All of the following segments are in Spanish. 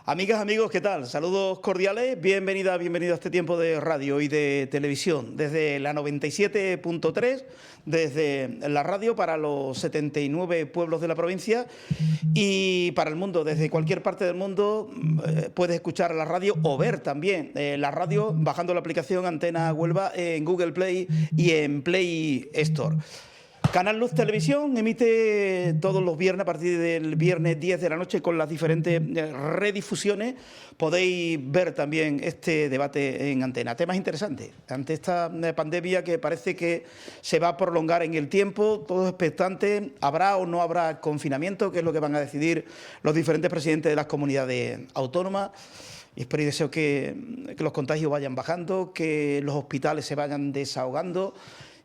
Amigas, amigos, ¿qué tal? Saludos cordiales, bienvenida a este tiempo de radio y de televisión, desde la 97.3, desde la radio para los 79 pueblos de la provincia y para el mundo, desde cualquier parte del mundo puedes escuchar la radio o ver también la radio bajando la aplicación Antena Huelva en Google Play y en Play Store. Canal Luz Televisión emite todos los viernes a partir del viernes 10 de la noche con las diferentes redifusiones. Podéis ver también este debate en antena. Temas interesantes ante esta pandemia que parece que se va a prolongar en el tiempo. Todos expectantes. ¿Habrá o no habrá confinamiento? Que es lo que van a decidir los diferentes presidentes de las comunidades autónomas. Y espero y deseo que los contagios vayan bajando, que los hospitales se vayan desahogando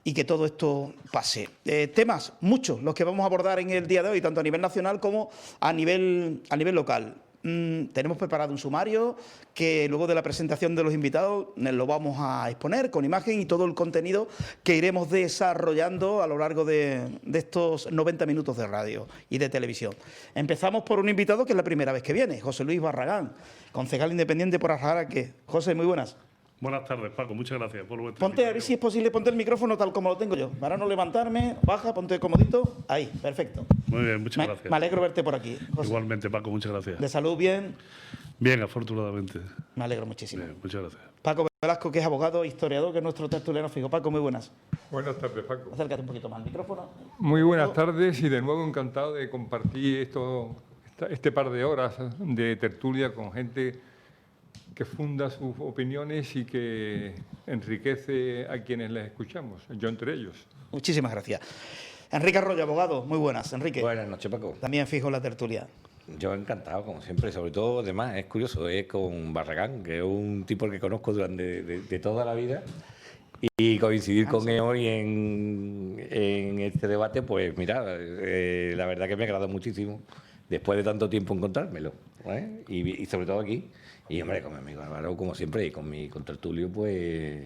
y que todo esto pase. Temas, muchos, los que vamos a abordar en el día de hoy, tanto a nivel nacional como a nivel local. Tenemos preparado un sumario que luego de la presentación de los invitados lo vamos a exponer con imagen y todo el contenido que iremos desarrollando a lo largo de estos 90 minutos de radio y de televisión. Empezamos por un invitado que es la primera vez que viene, José Luis Barragán, concejal independiente por Aljaraque. José, muy buenas. Buenas tardes, Paco. Muchas gracias por vuestra Ponte, a ver si es posible, ponte el micrófono tal como lo tengo yo. Para no levantarme, baja, ponte comodito. Ahí, perfecto. Muy bien, muchas gracias. Me alegro verte por aquí, José. Igualmente, Paco, muchas gracias. ¿De salud bien? Bien, afortunadamente. Me alegro muchísimo. Bien, muchas gracias. Paco Velasco, que es abogado, historiador, que es nuestro tertuliano fijo. Paco, muy buenas. Buenas tardes, Paco. Acércate un poquito más al micrófono. Muy buenas tardes y de nuevo encantado de compartir este par de horas de tertulia con gente que funda sus opiniones y que enriquece a quienes les escuchamos, yo entre ellos. Muchísimas gracias. Enrique Arroyo, abogado, muy buenas. Enrique. Buenas noches, Paco. También fijo en la tertulia. Yo encantado, como siempre, sobre todo, además, es curioso, es con Barragán, que es un tipo que conozco durante de toda la vida, y coincidir con él hoy en este debate, pues mira, la verdad que me agrada muchísimo, después de tanto tiempo encontrármelo, ¿eh? Y sobre todo aquí. Y, hombre, con mi amigo Álvaro, como siempre, y con mi contertulio, pues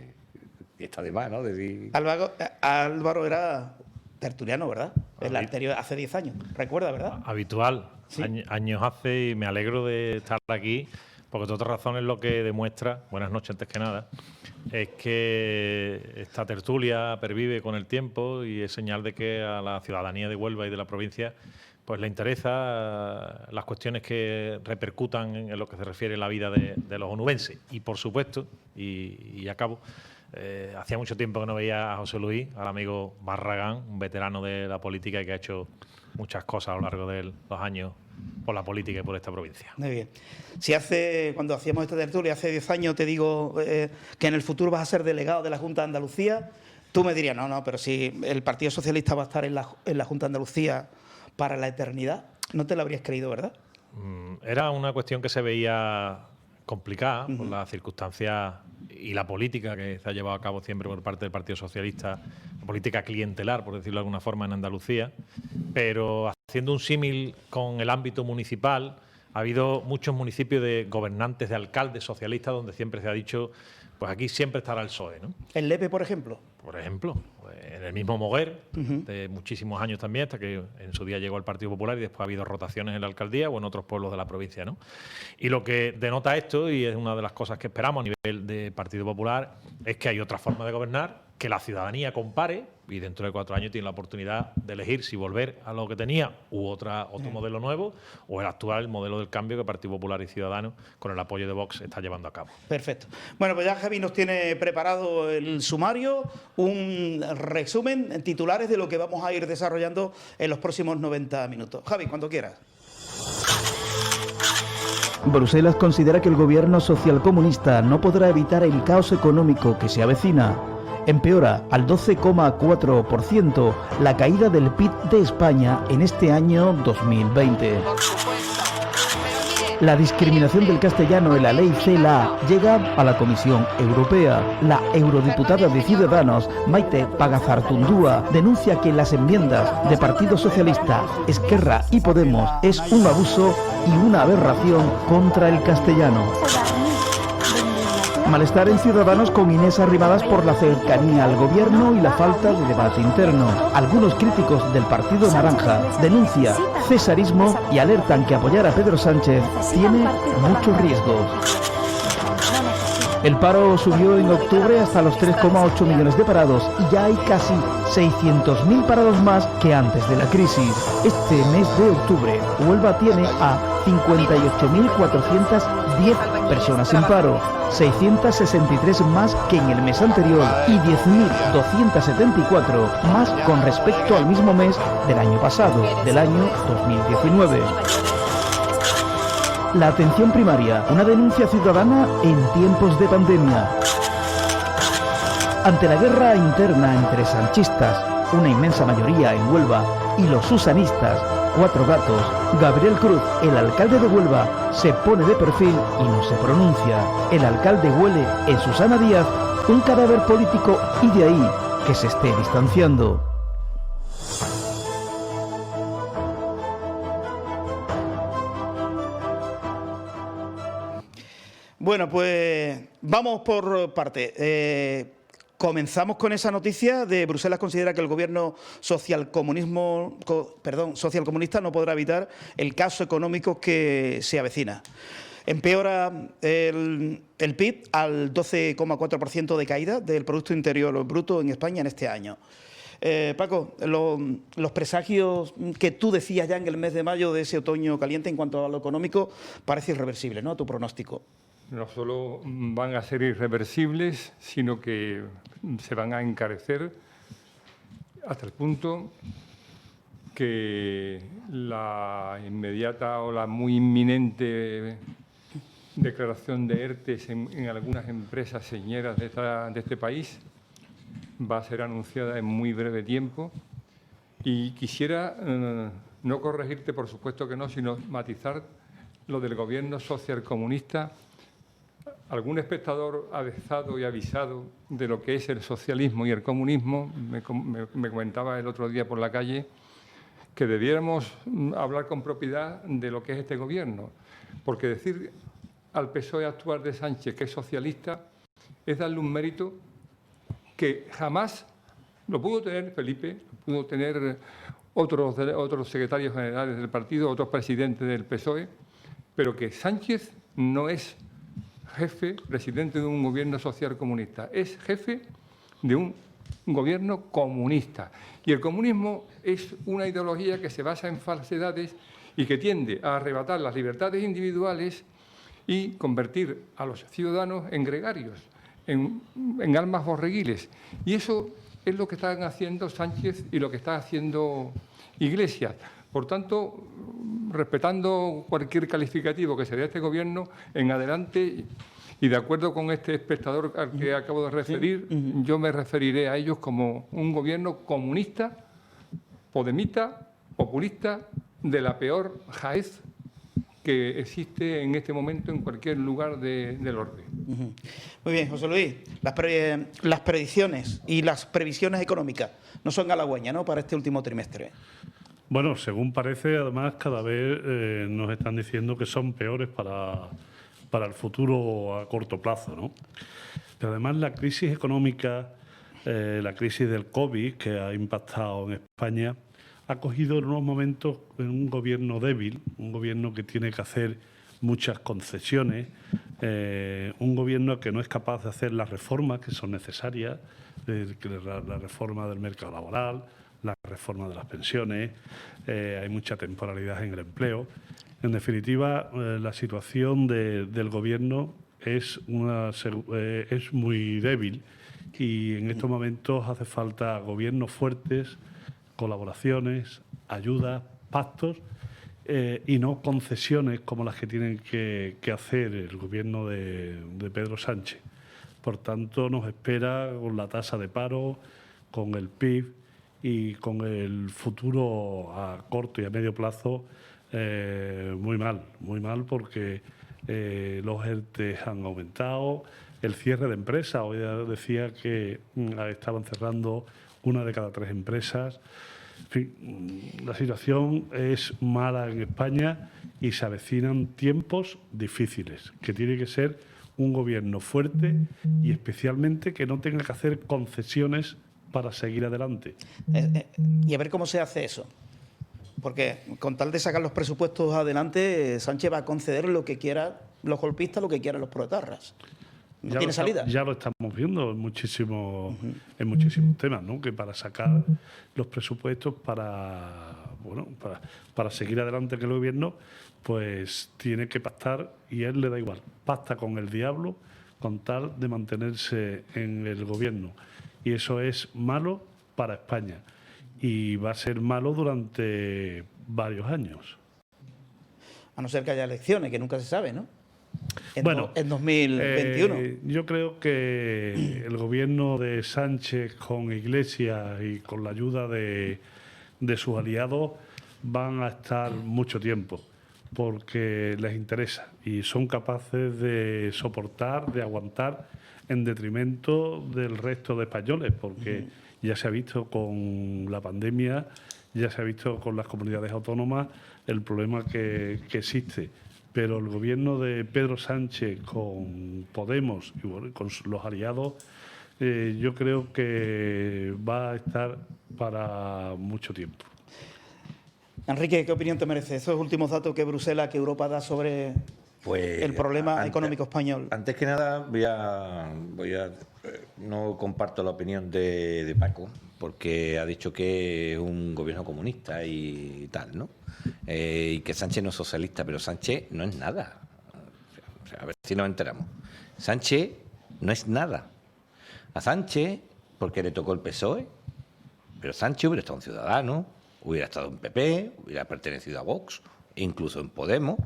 está de más, ¿no? Decir... Álvaro era tertuliano, ¿verdad? El anterior, hace 10 años, recuerda, ¿verdad? Habitual, sí. Años hace, y me alegro de estar aquí, porque de otra razón es lo que demuestra, buenas noches antes que nada, es que esta tertulia pervive con el tiempo y es señal de que a la ciudadanía de Huelva y de la provincia pues le interesa las cuestiones que repercutan en lo que se refiere a la vida de los onubenses. Y por supuesto, y acabo, hacía mucho tiempo que no veía a José Luis, al amigo Barragán, un veterano de la política y que ha hecho muchas cosas a lo largo de los años por la política y por esta provincia. Muy bien. Si cuando hacíamos esta tertulia, hace 10 años, te digo que en el futuro vas a ser delegado de la Junta de Andalucía, tú me dirías, no, pero si el Partido Socialista va a estar en la Junta de Andalucía para la eternidad, no te lo habrías creído, ¿verdad? Era una cuestión que se veía complicada por las circunstancias y la política que se ha llevado a cabo siempre por parte del Partido Socialista, la política clientelar, por decirlo de alguna forma, en Andalucía, pero haciendo un símil con el ámbito municipal, ha habido muchos municipios de gobernantes, de alcaldes socialistas, donde siempre se ha dicho, pues aquí siempre estará el PSOE, ¿no? ¿El Lepe, por ejemplo? Por ejemplo, en el mismo Moguer, de muchísimos años también, hasta que en su día llegó al Partido Popular y después ha habido rotaciones en la alcaldía o en otros pueblos de la provincia, ¿no? Y lo que denota esto, y es una de las cosas que esperamos a nivel de Partido Popular, es que hay otra forma de gobernar, que la ciudadanía compare y dentro de 4 años tiene la oportunidad de elegir si volver a lo que tenía u otro modelo nuevo o el actual modelo del cambio que Partido Popular y Ciudadanos, con el apoyo de Vox, está llevando a cabo. Perfecto. Bueno, pues ya Javi nos tiene preparado el sumario, un resumen en titulares de lo que vamos a ir desarrollando en los próximos 90 minutos. Javi, cuando quieras. Bruselas considera que el gobierno socialcomunista no podrá evitar el caos económico que se avecina. Empeora al 12,4% la caída del PIB de España en este año 2020. La discriminación del castellano en la ley CELA llega a la Comisión Europea. La eurodiputada de Ciudadanos, Maite Pagazartundúa, denuncia que las enmiendas de Partido Socialista, Esquerra y Podemos es un abuso y una aberración contra el castellano. Malestar en Ciudadanos con Inés Arrimadas por la cercanía al gobierno y la falta de debate interno. Algunos críticos del Partido Naranja denuncian cesarismo y alertan que apoyar a Pedro Sánchez tiene muchos riesgos. El paro subió en octubre hasta los 3,8 millones de parados y ya hay casi 600.000 parados más que antes de la crisis. Este mes de octubre, Huelva tiene a 58.410 personas en paro, 663 más que en el mes anterior y 10.274 más con respecto al mismo mes del año pasado, del año 2019. La atención primaria, una denuncia ciudadana en tiempos de pandemia. Ante la guerra interna entre sanchistas, una inmensa mayoría en Huelva, y los susanistas, 4 gatos, Gabriel Cruz, el alcalde de Huelva, se pone de perfil y no se pronuncia. El alcalde huele en Susana Díaz un cadáver político y de ahí que se esté distanciando. Bueno, pues vamos por parte. Comenzamos con esa noticia de Bruselas considera que el gobierno socialcomunista no podrá evitar el caos económico que se avecina. Empeora el PIB al 12,4% de caída del Producto Interior Bruto en España en este año. Paco, los presagios que tú decías ya en el mes de mayo de ese otoño caliente en cuanto a lo económico parece irreversible, ¿no?, tu pronóstico. No solo van a ser irreversibles, sino que se van a encarecer hasta el punto que la inmediata o la muy inminente declaración de ERTEs en algunas empresas señeras de este país va a ser anunciada en muy breve tiempo. Y quisiera no corregirte, por supuesto que no, sino matizar lo del gobierno socialcomunista. Algún espectador avezado y avisado de lo que es el socialismo y el comunismo me comentaba el otro día por la calle que debiéramos hablar con propiedad de lo que es este gobierno, porque decir al PSOE actual de Sánchez que es socialista es darle un mérito que jamás lo pudo tener Felipe, lo pudo tener otros secretarios generales del partido, otros presidentes del PSOE, pero que Sánchez no es jefe, presidente de un gobierno social comunista, es jefe de un gobierno comunista. Y el comunismo es una ideología que se basa en falsedades y que tiende a arrebatar las libertades individuales y convertir a los ciudadanos en gregarios, en almas borreguiles. Y eso es lo que están haciendo Sánchez y lo que está haciendo Iglesias. Por tanto, respetando cualquier calificativo que se dé a este gobierno, en adelante, y de acuerdo con este espectador al que acabo de referir, yo me referiré a ellos como un gobierno comunista, podemita, populista, de la peor jaez que existe en este momento en cualquier lugar del orbe. Muy bien, José Luis, las predicciones y las previsiones económicas no son halagüeñas, ¿no?, para este último trimestre. Bueno, según parece, además, cada vez nos están diciendo que son peores para el futuro a corto plazo, ¿no? Pero además la crisis económica, la crisis del COVID que ha impactado en España, ha cogido en unos momentos en un gobierno débil, un gobierno que tiene que hacer muchas concesiones, un gobierno que no es capaz de hacer las reformas que son necesarias, la reforma del mercado laboral, la reforma de las pensiones, hay mucha temporalidad en el empleo. En definitiva, la situación del Gobierno es muy débil y en estos momentos hace falta gobiernos fuertes, colaboraciones, ayudas, pactos y no concesiones como las que tienen que hacer el Gobierno de Pedro Sánchez. Por tanto, nos espera con la tasa de paro, con el PIB y con el futuro a corto y a medio plazo muy mal porque los ERTE han aumentado, el cierre de empresas, hoy decía que estaban cerrando 1 de cada 3 empresas. En fin, la situación es mala en España y se avecinan tiempos difíciles, que tiene que ser un gobierno fuerte y especialmente que no tenga que hacer concesiones para seguir adelante. Y a ver cómo se hace eso. Porque con tal de sacar los presupuestos adelante, Sánchez va a conceder lo que quieran los golpistas, lo que quieran los proetarras. No tiene salida. Ya lo estamos viendo en muchísimos temas, ¿no? Que para sacar los presupuestos para seguir adelante que el gobierno, pues tiene que pactar, y a él le da igual. Pacta con el diablo con tal de mantenerse en el gobierno. Y eso es malo para España. Y va a ser malo durante varios años. A no ser que haya elecciones, que nunca se sabe, ¿no? En 2021. Yo creo que el gobierno de Sánchez con Iglesias y con la ayuda de sus aliados van a estar mucho tiempo, porque les interesa y son capaces de soportar, de aguantar en detrimento del resto de españoles, porque ya se ha visto con la pandemia, ya se ha visto con las comunidades autónomas el problema que existe. Pero el gobierno de Pedro Sánchez con Podemos y bueno, con los aliados, yo creo que va a estar para mucho tiempo. Enrique, ¿qué opinión te merece esos últimos datos que Bruselas, que Europa da sobre el problema económico español? Antes que nada, no comparto la opinión de Paco, porque ha dicho que es un gobierno comunista y tal, ¿no? Y que Sánchez no es socialista, pero Sánchez no es nada. O sea, a ver si nos enteramos. Sánchez no es nada. A Sánchez, porque le tocó el PSOE, pero Sánchez hubiera estado en Ciudadanos, hubiera estado en PP, hubiera pertenecido a Vox, incluso en Podemos,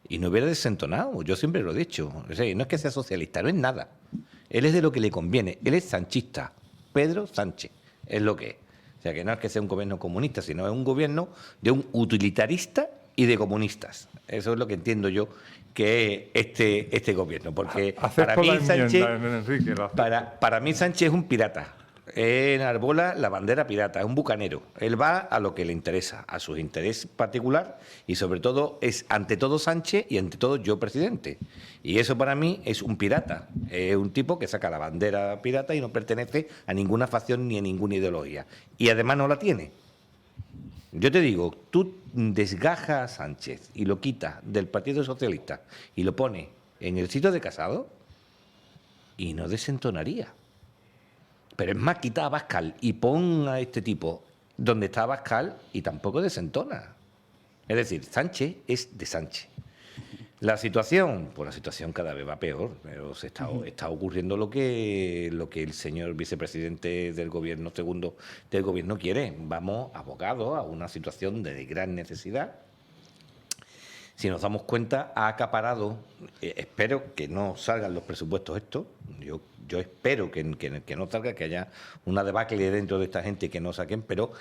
y no hubiera desentonado. Yo siempre lo he dicho. O sea, no es que sea socialista, no es nada. Él es de lo que le conviene. Él es sanchista. Pedro Sánchez es lo que es. O sea, que no es que sea un gobierno comunista, sino es un gobierno de un utilitarista y de comunistas. Eso es lo que entiendo yo que es este gobierno. Porque para mí, Sánchez, para mí Sánchez es un pirata. Enarbola la bandera pirata, es un bucanero. Él va a lo que le interesa, a su interés particular, y sobre todo es ante todo Sánchez y ante todo yo presidente. Y eso para mí es un pirata, es un tipo que saca la bandera pirata y no pertenece a ninguna facción ni a ninguna ideología. Y además no la tiene. Yo te digo, tú desgajas a Sánchez y lo quitas del Partido Socialista y lo pones en el sitio de Casado y no desentonaría. Pero es más, quita a Abascal y pon a este tipo donde está Abascal y tampoco desentona. Es decir, Sánchez es de Sánchez. La situación, pues la situación cada vez va peor, pero está ocurriendo lo que el señor vicepresidente del gobierno segundo del gobierno quiere. Vamos abocados a una situación de gran necesidad. Si nos damos cuenta, ha acaparado, espero que no salgan los presupuestos estos, yo espero que no salga, que haya una debacle dentro de esta gente que no saquen, pero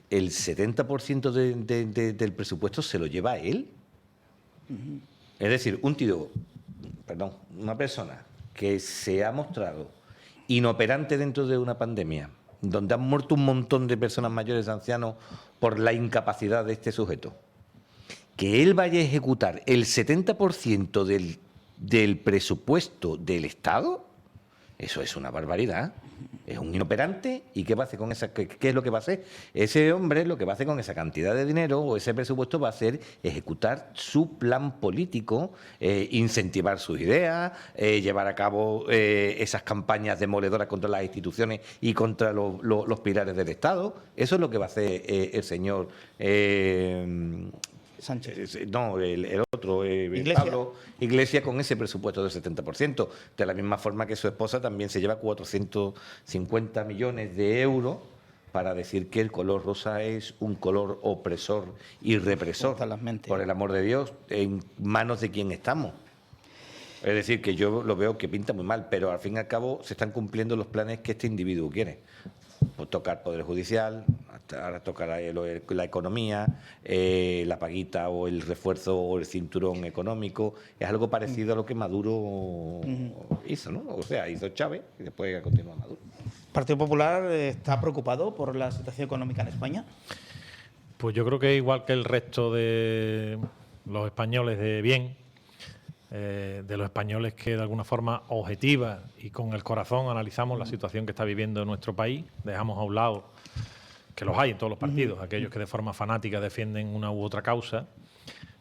el 70% del presupuesto se lo lleva a él. Es decir, una persona que se ha mostrado inoperante dentro de una pandemia, donde han muerto un montón de personas mayores, ancianos, por la incapacidad de este sujeto, que él vaya a ejecutar el 70% del presupuesto del Estado, eso es una barbaridad. Es un inoperante. ¿Y qué va a hacer con esa? ¿Qué es lo que va a hacer? Ese hombre lo que va a hacer con esa cantidad de dinero o ese presupuesto va a ser ejecutar su plan político, incentivar sus ideas, llevar a cabo esas campañas demoledoras contra las instituciones y contra los pilares del Estado. Eso es lo que va a hacer el señor Sánchez. No, el otro, Iglesias. Pablo Iglesias, con ese presupuesto del 70%. De la misma forma que su esposa también se lleva 450 millones de euros para decir que el color rosa es un color opresor y represor. Por el amor de Dios, en manos de quién estamos. Es decir, que yo lo veo que pinta muy mal, pero al fin y al cabo se están cumpliendo los planes que este individuo quiere. Pues tocar Poder Judicial, ahora tocar la economía, la paguita o el refuerzo o el cinturón económico. Es algo parecido a lo que Maduro hizo, ¿no? O sea, hizo Chávez y después continúa Maduro. ¿El Partido Popular está preocupado por la situación económica en España? Pues yo creo que igual que el resto de los españoles de bien, de los españoles que de alguna forma objetiva y con el corazón analizamos la situación que está viviendo nuestro país. Dejamos a un lado, que los hay en todos los partidos, aquellos que de forma fanática defienden una u otra causa,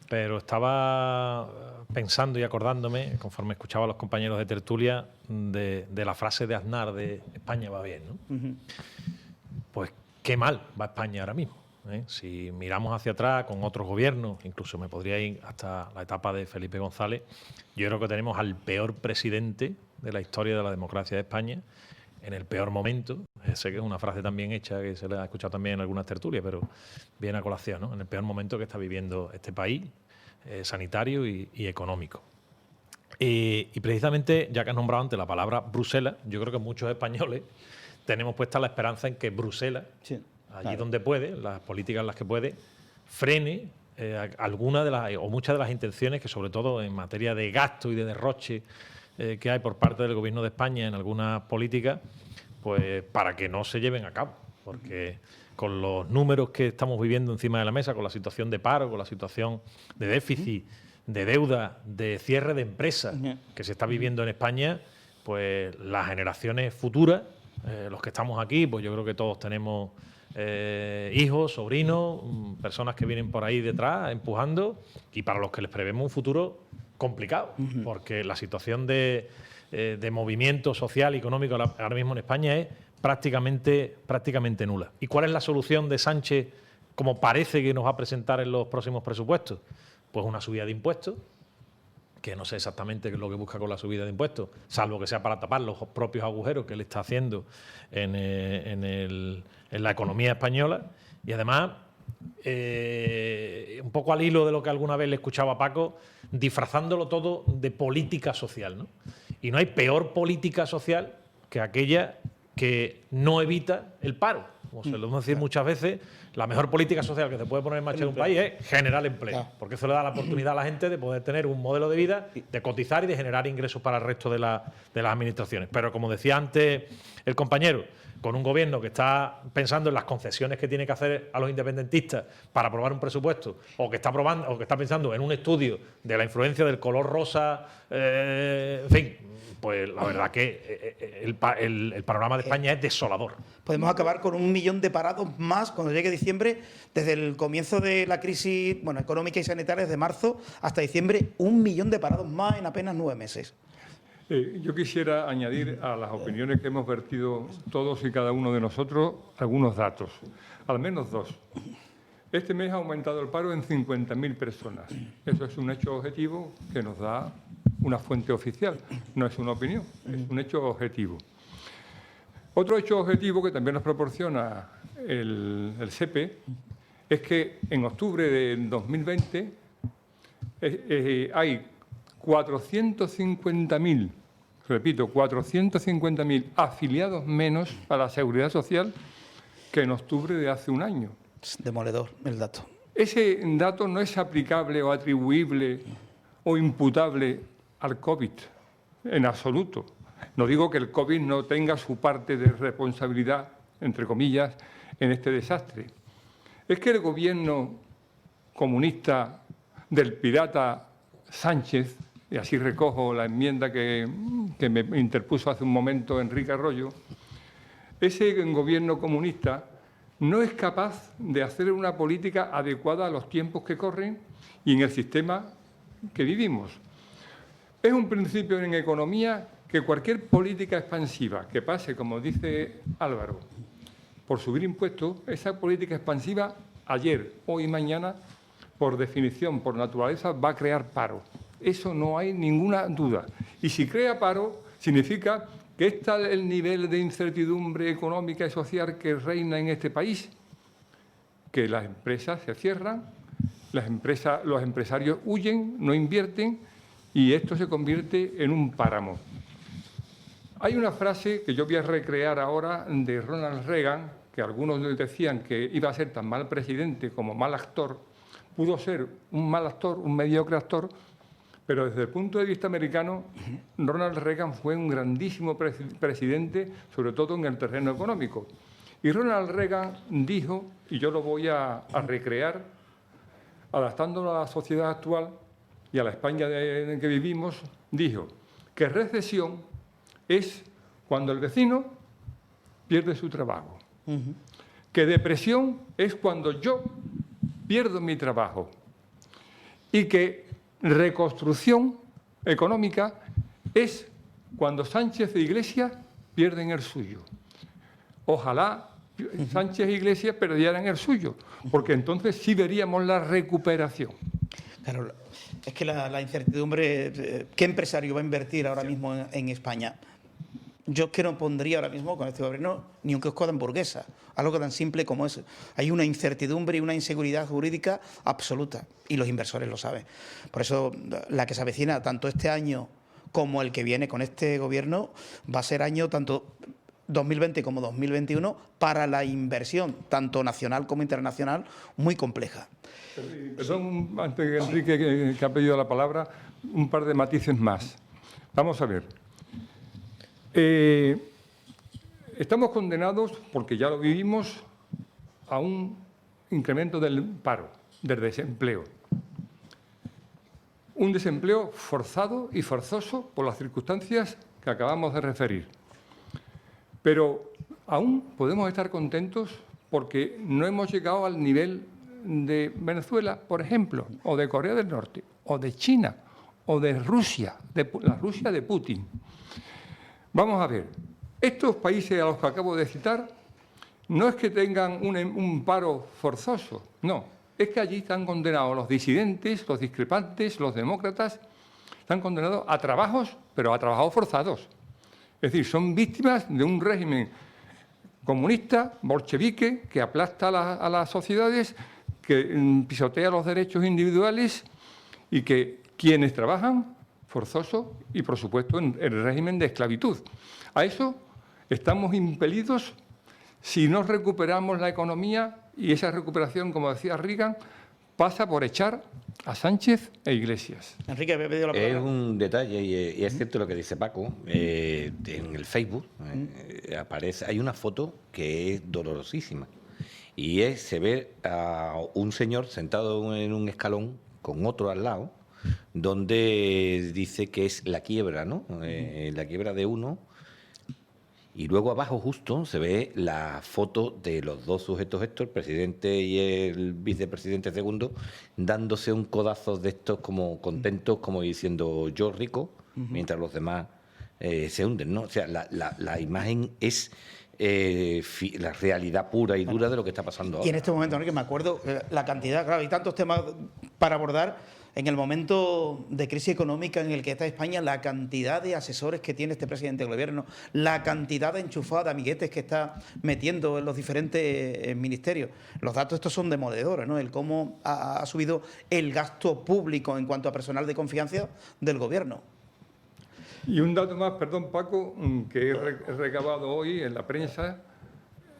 pero estaba pensando y acordándome, conforme escuchaba a los compañeros de tertulia, de la frase de Aznar de España va bien, ¿no? Pues qué mal va España ahora mismo, ¿eh? Si miramos hacia atrás con otros gobiernos, incluso me podría ir hasta la etapa de Felipe González, yo creo que tenemos al peor presidente de la historia de la democracia de España, en el peor momento. Sé que es una frase también hecha, que se le ha escuchado también en algunas tertulias, pero viene a colación, ¿no? En el peor momento que está viviendo este país, sanitario y económico. Y precisamente, ya que has nombrado antes la palabra Bruselas, yo creo que muchos españoles tenemos puesta la esperanza en que Bruselas, sí, allí donde puede, las políticas en las que puede, frene alguna de las, o muchas de las intenciones que, sobre todo en materia de gasto y de derroche que hay por parte del Gobierno de España en algunas políticas, pues para que no se lleven a cabo. Porque con los números que estamos viviendo encima de la mesa, con la situación de paro, con la situación de déficit, de deuda, de cierre de empresas que se está viviendo en España, pues las generaciones futuras, los que estamos aquí, pues yo creo que todos tenemos hijos, sobrinos, personas que vienen por ahí detrás empujando, y para los que les prevemos un futuro complicado, porque la situación de movimiento social y económico ahora mismo en España es prácticamente nula. ¿Y cuál es la solución de Sánchez, como parece que nos va a presentar en los próximos presupuestos? Pues una subida de impuestos, que no sé exactamente qué es lo que busca con la subida de impuestos, salvo que sea para tapar los propios agujeros que él está haciendo en la economía española. Y además, un poco al hilo de lo que alguna vez le escuchaba a Paco, disfrazándolo todo de política social, ¿no? Y no hay peor política social que aquella que no evita el paro. Como se lo vamos a decir muchas veces, la mejor política social que se puede poner en marcha en un país es generar empleo, porque eso le da la oportunidad a la gente de poder tener un modelo de vida, de cotizar y de generar ingresos para el resto de las administraciones. Pero como decía antes el compañero, con un gobierno que está pensando en las concesiones que tiene que hacer a los independentistas para aprobar un presupuesto, o que está pensando en un estudio de la influencia del color rosa, en fin, pues la verdad que el panorama de España es desolador. Podemos acabar con 1 millón de parados más cuando llegue diciembre, desde el comienzo de la crisis económica y sanitaria, desde marzo hasta diciembre, 1 millón de parados más en apenas 9 meses. Yo quisiera añadir a las opiniones que hemos vertido todos y cada uno de nosotros algunos datos, al menos 2. Este mes ha aumentado el paro en 50.000 personas. Eso es un hecho objetivo que nos da una fuente oficial, no es una opinión, es un hecho objetivo. Otro hecho objetivo que también nos proporciona el SEPE es que en octubre de 2020 hay 450.000, repito, 450.000 afiliados menos a la Seguridad Social que en octubre de hace un año. Es demoledor el dato. Ese dato no es aplicable o atribuible o imputable al COVID, en absoluto. No digo que el COVID no tenga su parte de responsabilidad, entre comillas, en este desastre. Es que el gobierno comunista del pirata Sánchez, y así recojo la enmienda que me interpuso hace un momento Enrique Arroyo, ese gobierno comunista no es capaz de hacer una política adecuada a los tiempos que corren y en el sistema que vivimos. Es un principio en economía que cualquier política expansiva que pase, como dice Álvaro, por subir impuestos, esa política expansiva ayer, hoy y mañana, por definición, por naturaleza, va a crear paro. Eso no hay ninguna duda. Y si crea paro, significa que está el nivel de incertidumbre económica y social que reina en este país, que las empresas se cierran, los empresarios huyen, no invierten y esto se convierte en un páramo. Hay una frase que yo voy a recrear ahora de Ronald Reagan, que algunos le decían que iba a ser tan mal presidente como mal actor, pudo ser un mal actor, un mediocre actor, pero desde el punto de vista americano, Ronald Reagan fue un grandísimo presidente, sobre todo en el terreno económico. Y Ronald Reagan dijo, y yo lo voy a recrear, adaptándolo a la sociedad actual, y a la España en que vivimos, dijo que recesión es cuando el vecino pierde su trabajo, que depresión es cuando yo pierdo mi trabajo y que reconstrucción económica es cuando Sánchez e Iglesias pierden el suyo. Ojalá Sánchez e Iglesias perdieran el suyo, porque entonces sí veríamos la recuperación. Claro, es que la incertidumbre, ¿qué empresario va a invertir ahora mismo en España? Yo es que no pondría ahora mismo con este gobierno ni un kiosco de hamburguesa, algo tan simple como eso. Hay una incertidumbre y una inseguridad jurídica absoluta y los inversores lo saben. Por eso la que se avecina tanto este año como el que viene con este gobierno va a ser año tanto 2020 como 2021 para la inversión, tanto nacional como internacional, muy compleja. Perdón, antes de Enrique, que ha pedido la palabra, un par de matices más. Vamos a ver. Estamos condenados, porque ya lo vivimos, a un incremento del paro, del desempleo. Un desempleo forzado y forzoso por las circunstancias que acabamos de referir. Pero aún podemos estar contentos porque no hemos llegado al nivel de Venezuela, por ejemplo, o de Corea del Norte, o de China, o de Rusia, de la Rusia de Putin. Vamos a ver, estos países a los que acabo de citar no es que tengan un paro forzoso, no, es que allí están condenados los disidentes, los discrepantes, los demócratas, están condenados a trabajos, pero a trabajos forzados. Es decir, son víctimas de un régimen comunista, bolchevique, que aplasta a las sociedades, que pisotea los derechos individuales y que quienes trabajan forzoso y, por supuesto, en el régimen de esclavitud. A eso estamos impelidos si no recuperamos la economía y esa recuperación, como decía Reagan, pasa por echar a Sánchez e Iglesias. Enrique, había pedido la palabra. Es un detalle y es cierto lo que dice Paco. En el Facebook aparece, hay una foto que es dolorosísima y se ve a un señor sentado en un escalón con otro al lado, donde dice que es la quiebra, ¿no? La quiebra de uno. Y luego abajo justo se ve la foto de los dos sujetos estos, el presidente y el vicepresidente segundo, dándose un codazo de estos como contentos, como diciendo yo rico, mientras los demás se hunden, ¿no? O sea, la imagen es la realidad pura y dura de lo que está pasando ahora. Y en este momento, Enrique, me acuerdo la cantidad, claro, hay tantos temas para abordar. En el momento de crisis económica en el que está España, la cantidad de asesores que tiene este presidente del gobierno, la cantidad de enchufados, de amiguetes que está metiendo en los diferentes ministerios. Los datos estos son demoledores, ¿no? El cómo ha subido el gasto público en cuanto a personal de confianza del gobierno. Y un dato más, perdón Paco, que he recabado hoy en la prensa.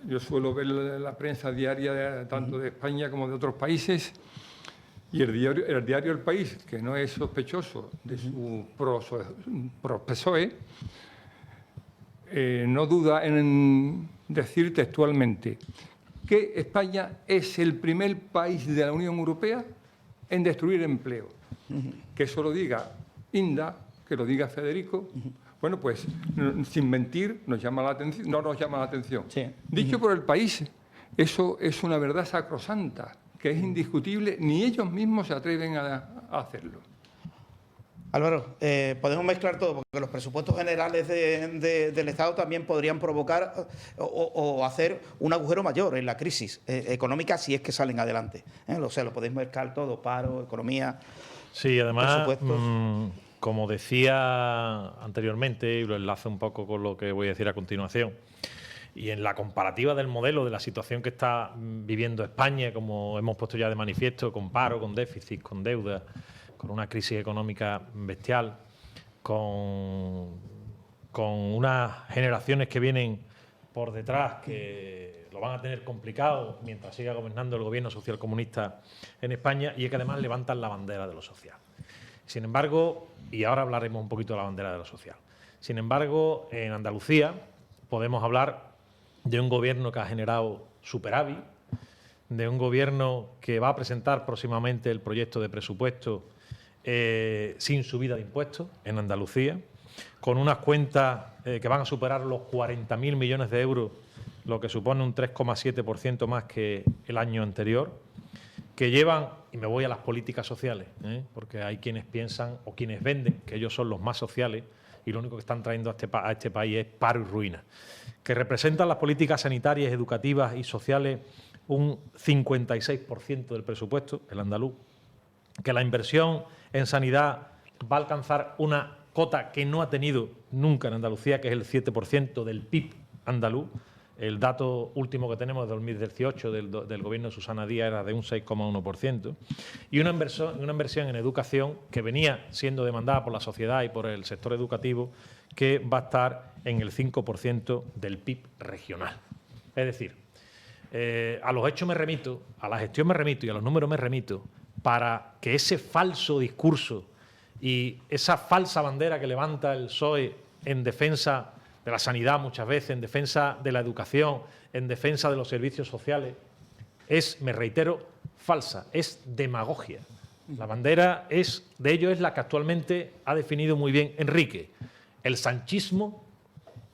Yo suelo ver la prensa diaria tanto de España como de otros países. Y el diario El País, que no es sospechoso de su pro-PSOE, no duda en decir textualmente que España es el primer país de la Unión Europea en destruir empleo. Que eso lo diga Inda, que lo diga Federico. Bueno, pues sin mentir no nos llama la atención. Sí. Dicho por El País, eso es una verdad sacrosanta, que es indiscutible, ni ellos mismos se atreven a hacerlo. Álvaro, podemos mezclar todo, porque los presupuestos generales del Estado también podrían provocar o hacer un agujero mayor en la crisis económica si es que salen adelante. O sea, lo podéis mezclar todo, paro, economía, sí, además, presupuestos. Como decía anteriormente, y lo enlazo un poco con lo que voy a decir a continuación, y en la comparativa del modelo de la situación que está viviendo España, como hemos puesto ya de manifiesto, con paro, con déficit, con deuda, con una crisis económica bestial, con unas generaciones que vienen por detrás que lo van a tener complicado mientras siga gobernando el gobierno socialcomunista en España, y es que además levantan la bandera de lo social. Sin embargo, y ahora hablaremos un poquito de la bandera de lo social, sin embargo, en Andalucía podemos hablar de un gobierno que ha generado superávit, de un gobierno que va a presentar próximamente el proyecto de presupuesto sin subida de impuestos en Andalucía, con unas cuentas que van a superar los 40.000 millones de euros, lo que supone un 3,7% más que el año anterior, que llevan, y me voy a las políticas sociales, porque hay quienes piensan o quienes venden que ellos son los más sociales y lo único que están trayendo a este país es paro y ruina, que representan las políticas sanitarias, educativas y sociales un 56% del presupuesto, el andaluz, que la inversión en sanidad va a alcanzar una cota que no ha tenido nunca en Andalucía, que es el 7% del PIB andaluz. El dato último que tenemos de 2018 del gobierno de Susana Díaz era de un 6,1%. Y una inversión en educación que venía siendo demandada por la sociedad y por el sector educativo, que va a estar en el 5% del PIB regional. Es decir, a los hechos me remito, a la gestión me remito y a los números me remito, para que ese falso discurso y esa falsa bandera que levanta el PSOE en defensa de la sanidad muchas veces, en defensa de la educación, en defensa de los servicios sociales, es, me reitero, falsa, es demagogia. La bandera de ello es la que actualmente ha definido muy bien Enrique, el sanchismo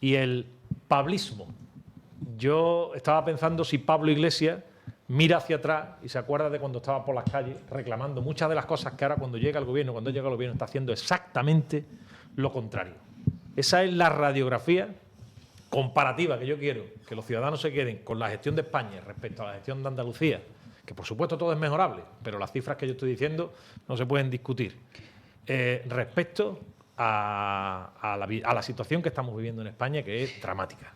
y el pablismo. Yo estaba pensando si Pablo Iglesias mira hacia atrás y se acuerda de cuando estaba por las calles reclamando muchas de las cosas que ahora cuando llega al gobierno está haciendo exactamente lo contrario. Esa es la radiografía comparativa que yo quiero que los ciudadanos se queden con la gestión de España respecto a la gestión de Andalucía, que por supuesto todo es mejorable, pero las cifras que yo estoy diciendo no se pueden discutir. Respecto a la situación que estamos viviendo en España, que es dramática.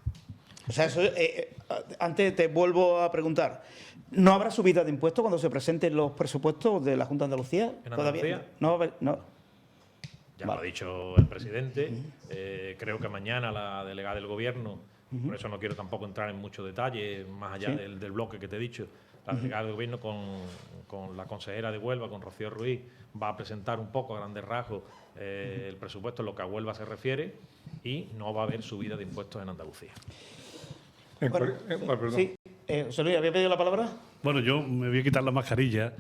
O sea, eso, antes te vuelvo a preguntar, ¿no habrá subida de impuestos cuando se presenten los presupuestos de la Junta de Andalucía? ¿En Andalucía? ¿Todavía? No. Ya lo ha dicho el presidente. Creo que mañana la delegada del Gobierno, por eso no quiero tampoco entrar en muchos detalles, más allá del bloque que te he dicho, la delegada del Gobierno con la consejera de Huelva, con Rocío Ruiz, va a presentar un poco a grandes rasgos el presupuesto en lo que a Huelva se refiere y no va a haber subida de impuestos en Andalucía. Sí, José Luis, ¿había pedido la palabra? Bueno, yo me voy a quitar la mascarilla,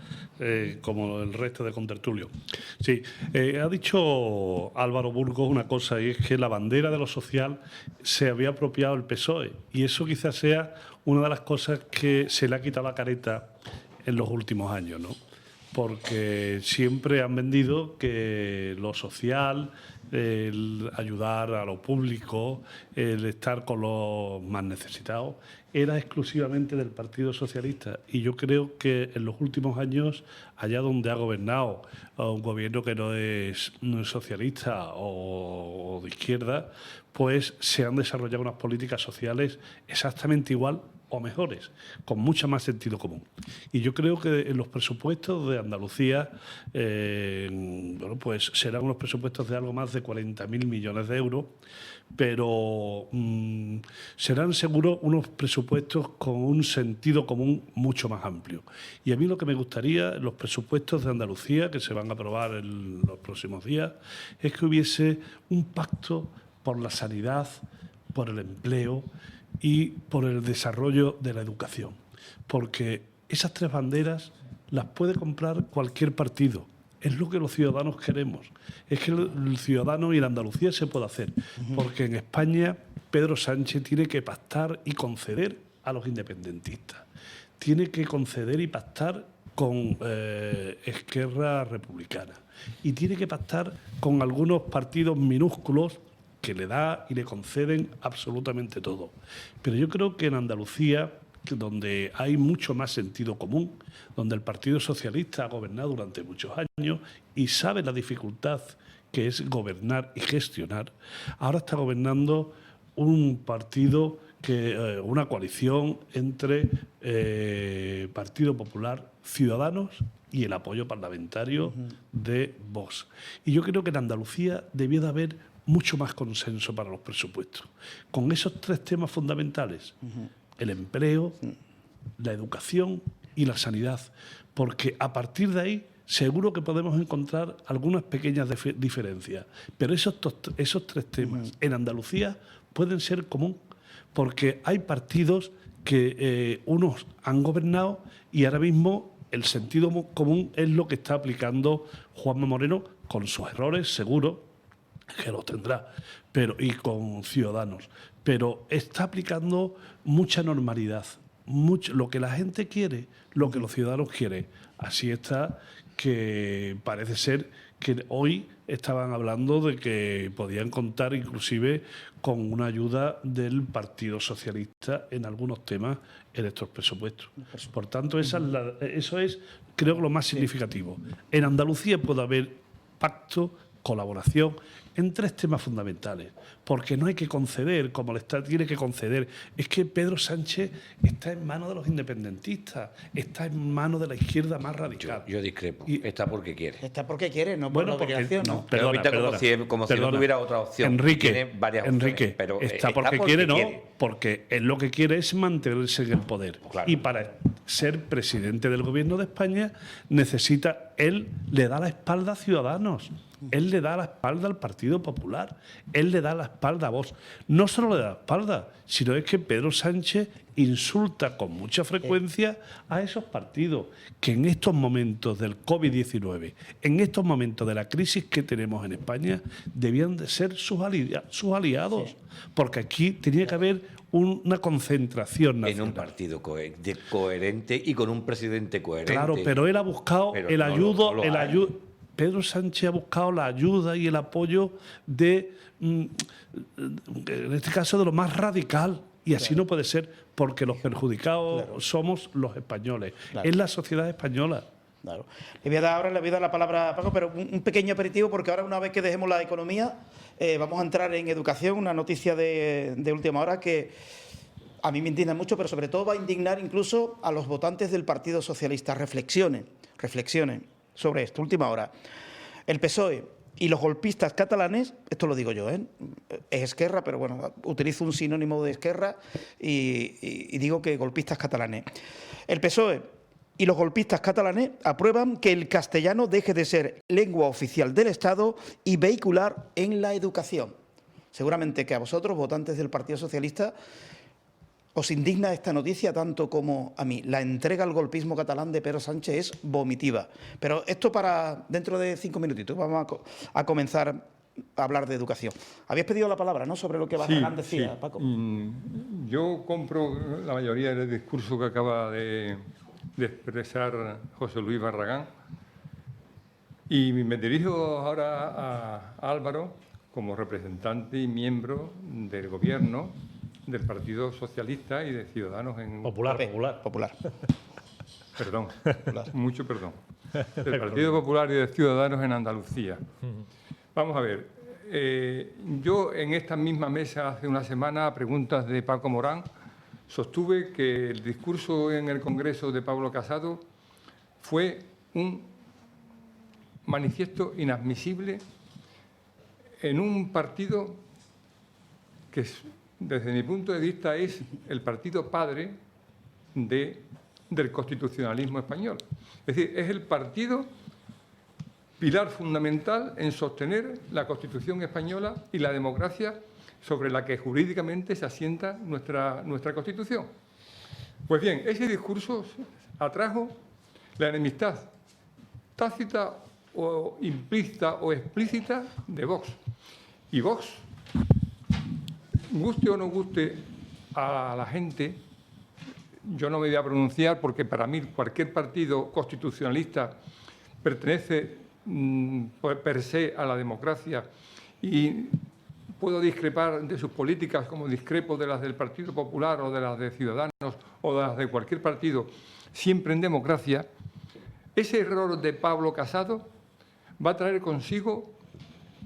como el resto de contertulio. Sí, ha dicho Álvaro Burgos una cosa, y es que la bandera de lo social se había apropiado el PSOE, y eso quizás sea una de las cosas que se le ha quitado la careta en los últimos años, ¿no? Porque siempre han vendido que lo social, el ayudar a lo público, el estar con los más necesitados, era exclusivamente del Partido Socialista. Y yo creo que en los últimos años, allá donde ha gobernado un gobierno que no es socialista o de izquierda, pues se han desarrollado unas políticas sociales exactamente igual o mejores, con mucho más sentido común. Y yo creo que en los presupuestos de Andalucía, bueno, pues serán unos presupuestos de algo más de 40.000 millones de euros, pero serán seguro unos presupuestos con un sentido común mucho más amplio. Y a mí lo que me gustaría en los presupuestos de Andalucía, que se van a aprobar en los próximos días, es que hubiese un pacto por la sanidad, por el empleo y por el desarrollo de la educación. Porque esas tres banderas las puede comprar cualquier partido. Es lo que los ciudadanos queremos. Es que el ciudadano y la Andalucía se puede hacer. Porque en España Pedro Sánchez tiene que pactar y conceder a los independentistas. Tiene que conceder y pactar con Esquerra Republicana. Y tiene que pactar con algunos partidos minúsculos que le da y le conceden absolutamente todo. Pero yo creo que en Andalucía, donde hay mucho más sentido común, donde el Partido Socialista ha gobernado durante muchos años y sabe la dificultad que es gobernar y gestionar, ahora está gobernando un partido, una coalición entre Partido Popular, Ciudadanos y el apoyo parlamentario de Vox. Y yo creo que en Andalucía debió de haber mucho más consenso para los presupuestos, con esos tres temas fundamentales, el empleo, la educación y la sanidad, porque a partir de ahí seguro que podemos encontrar algunas pequeñas diferencias, pero esos tres temas en Andalucía pueden ser común, porque hay partidos que unos han gobernado y ahora mismo el sentido común es lo que está aplicando Juanma Moreno, con sus errores, seguro, que los tendrá, y con Ciudadanos. Pero está aplicando mucha normalidad, lo que la gente quiere, lo que los ciudadanos quieren. Así está, que parece ser que hoy estaban hablando de que podían contar inclusive con una ayuda del Partido Socialista en algunos temas en estos presupuestos. Por tanto, eso es, creo, lo más significativo. En Andalucía puede haber pacto, colaboración en 3 temas fundamentales, porque no hay que conceder como tiene que conceder. Es que Pedro Sánchez está en manos de los independentistas, está en manos de la izquierda más radical. Yo discrepo. Está porque quiere. Está porque quiere, no por obligación. No. Perdona, como si no tuviera otra opción. Enrique, varias opciones, pero está porque quiere, no, porque él lo que quiere es mantenerse en el poder. Claro. Y para ser presidente del Gobierno de España él le da la espalda a Ciudadanos. Él le da la espalda al Partido Popular, él le da la espalda a Vox. No solo le da la espalda, sino es que Pedro Sánchez insulta con mucha frecuencia a esos partidos que en estos momentos del COVID-19, en estos momentos de la crisis que tenemos en España, debían de ser sus aliados, sí. Porque aquí tenía que haber una concentración nacional. En un partido coherente y con un presidente coherente. Claro, pero él ha buscado Pedro Sánchez ha buscado la ayuda y el apoyo en este caso, de lo más radical. Y así no puede ser, porque los perjudicados somos los españoles. Es la sociedad española. Claro. Le voy a dar la palabra a Paco, pero un pequeño aperitivo, porque ahora, una vez que dejemos la economía, vamos a entrar en educación, una noticia de última hora que a mí me indigna mucho, pero sobre todo va a indignar incluso a los votantes del Partido Socialista. Reflexionen sobre esto. Última hora. El PSOE y los golpistas catalanes, esto lo digo yo, es Esquerra, pero bueno, utilizo un sinónimo de Esquerra y digo que golpistas catalanes. El PSOE y los golpistas catalanes aprueban que el castellano deje de ser lengua oficial del Estado y vehicular en la educación. Seguramente que a vosotros, votantes del Partido Socialista, os indigna esta noticia tanto como a mí. La entrega al golpismo catalán de Pedro Sánchez es vomitiva. Pero esto para dentro de 5 minutitos. Vamos a comenzar a hablar de educación. Habías pedido la palabra, ¿no?, sobre lo que Barragán decía, Paco. Yo compro la mayoría del discurso que acaba de expresar José Luis Barragán. Y me dirijo ahora a Álvaro como representante y miembro del Gobierno del Partido Socialista y de Ciudadanos en... Popular. Perdón, mucho perdón. Del Partido Popular y de Ciudadanos en Andalucía. Vamos a ver. Yo en esta misma mesa hace una semana, a preguntas de Paco Morán, sostuve que el discurso en el Congreso de Pablo Casado fue un manifiesto inadmisible en un partido que, desde mi punto de vista, es el partido padre del constitucionalismo español. Es decir, es el partido pilar fundamental en sostener la Constitución española y la democracia sobre la que jurídicamente se asienta nuestra Constitución. Pues bien, ese discurso atrajo la enemistad tácita o implícita o explícita de Vox. Y Vox, guste o no guste a la gente, yo no me voy a pronunciar porque para mí cualquier partido constitucionalista pertenece per se a la democracia y puedo discrepar de sus políticas como discrepo de las del Partido Popular o de las de Ciudadanos o de las de cualquier partido, siempre en democracia. Ese error de Pablo Casado va a traer consigo,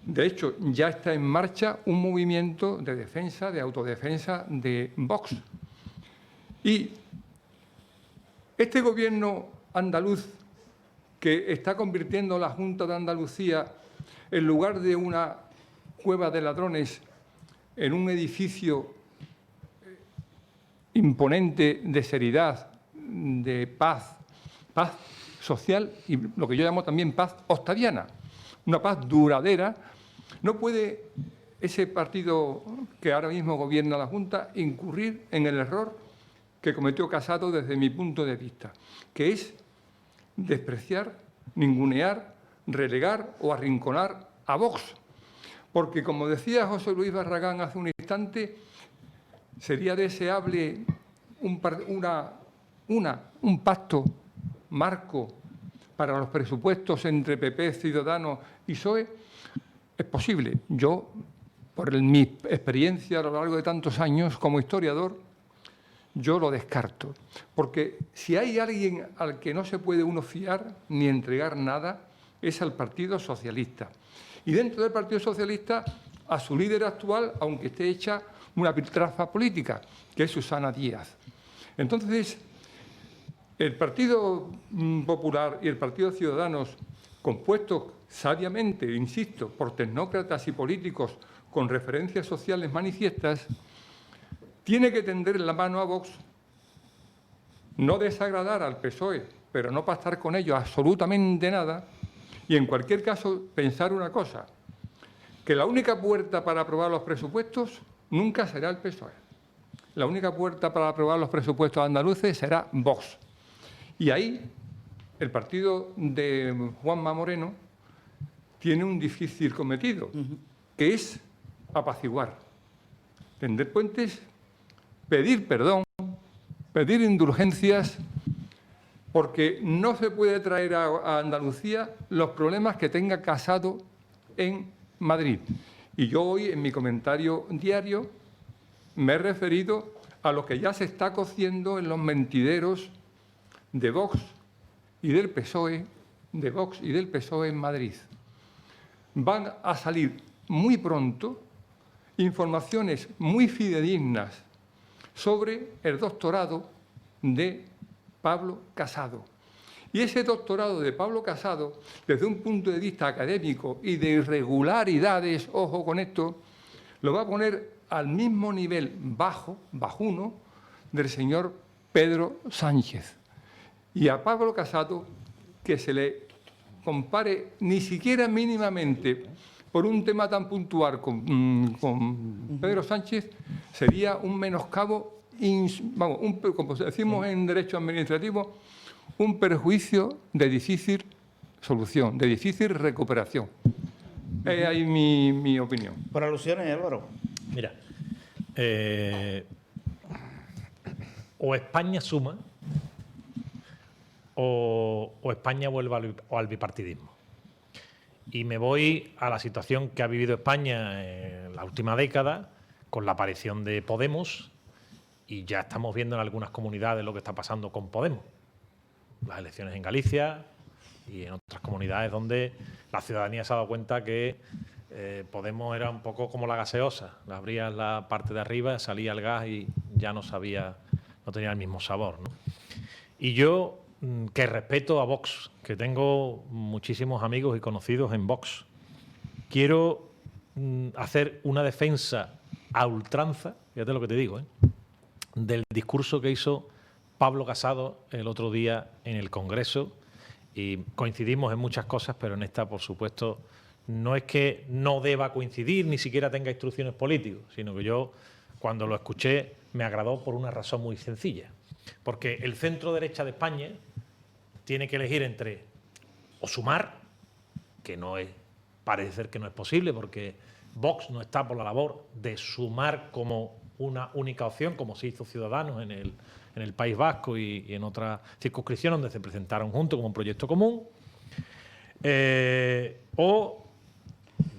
de hecho ya está en marcha, un movimiento de defensa, de autodefensa de Vox. Y este gobierno andaluz que está convirtiendo la Junta de Andalucía, en lugar de una cueva de ladrones, en un edificio imponente de seriedad, de paz social y lo que yo llamo también paz octaviana, una paz duradera, no puede ese partido que ahora mismo gobierna la Junta incurrir en el error que cometió Casado desde mi punto de vista, que es despreciar, ningunear, relegar o arrinconar a Vox. Porque, como decía José Luis Barragán hace un instante, sería deseable un pacto marco para los presupuestos entre PP, Ciudadanos y PSOE. Es posible. Yo, por mi experiencia a lo largo de tantos años como historiador, yo lo descarto. Porque si hay alguien al que no se puede uno fiar ni entregar nada, es al Partido Socialista. Y dentro del Partido Socialista, a su líder actual, aunque esté hecha una piltrafa política, que es Susana Díaz. Entonces, el Partido Popular y el Partido Ciudadanos, compuestos sabiamente, insisto, por tecnócratas y políticos con referencias sociales manifiestas, tiene que tender la mano a Vox, no desagradar al PSOE, pero no pactar con ellos absolutamente nada, y en cualquier caso pensar una cosa, que la única puerta para aprobar los presupuestos nunca será el PSOE. La única puerta para aprobar los presupuestos andaluces será Vox. Y ahí el partido de Juanma Moreno tiene un difícil cometido, que es apaciguar, tender puentes, pedir perdón, pedir indulgencias, porque no se puede traer a Andalucía los problemas que tenga Casado en Madrid. Y yo hoy, en mi comentario diario, me he referido a lo que ya se está cociendo en los mentideros de Vox y del PSOE, en Madrid. Van a salir muy pronto informaciones muy fidedignas sobre el doctorado de Pablo Casado. Y ese doctorado de Pablo Casado, desde un punto de vista académico y de irregularidades, ojo con esto, lo va a poner al mismo nivel bajuno, del señor Pedro Sánchez. Y a Pablo Casado, que se le compare ni siquiera mínimamente por un tema tan puntual con Pedro Sánchez, sería un menoscabo, como decimos en derecho administrativo, un perjuicio de difícil solución, de difícil recuperación. Es ahí mi opinión. Por alusiones, Álvaro. Mira, o España suma o España vuelve al bipartidismo. Y me voy a la situación que ha vivido España en la última década con la aparición de Podemos, y ya estamos viendo en algunas comunidades lo que está pasando con Podemos. Las elecciones en Galicia y en otras comunidades donde la ciudadanía se ha dado cuenta que Podemos era un poco como la gaseosa. Le abrías la parte de arriba, salía el gas y ya no tenía el mismo sabor, ¿no? Y yo, que respeto a Vox, que tengo muchísimos amigos y conocidos en Vox, quiero hacer una defensa a ultranza, fíjate lo que te digo, del discurso que hizo Pablo Casado el otro día en el Congreso, y coincidimos en muchas cosas, pero en esta, por supuesto, no es que no deba coincidir, ni siquiera tenga instrucciones políticas, sino que yo, cuando lo escuché, me agradó por una razón muy sencilla. Porque el centro derecha de España tiene que elegir entre o sumar, que no es, parece ser que no es posible, porque Vox no está por la labor de sumar como una única opción, como se hizo Ciudadanos en el País Vasco y en otras circunscripciones donde se presentaron juntos como un proyecto común, o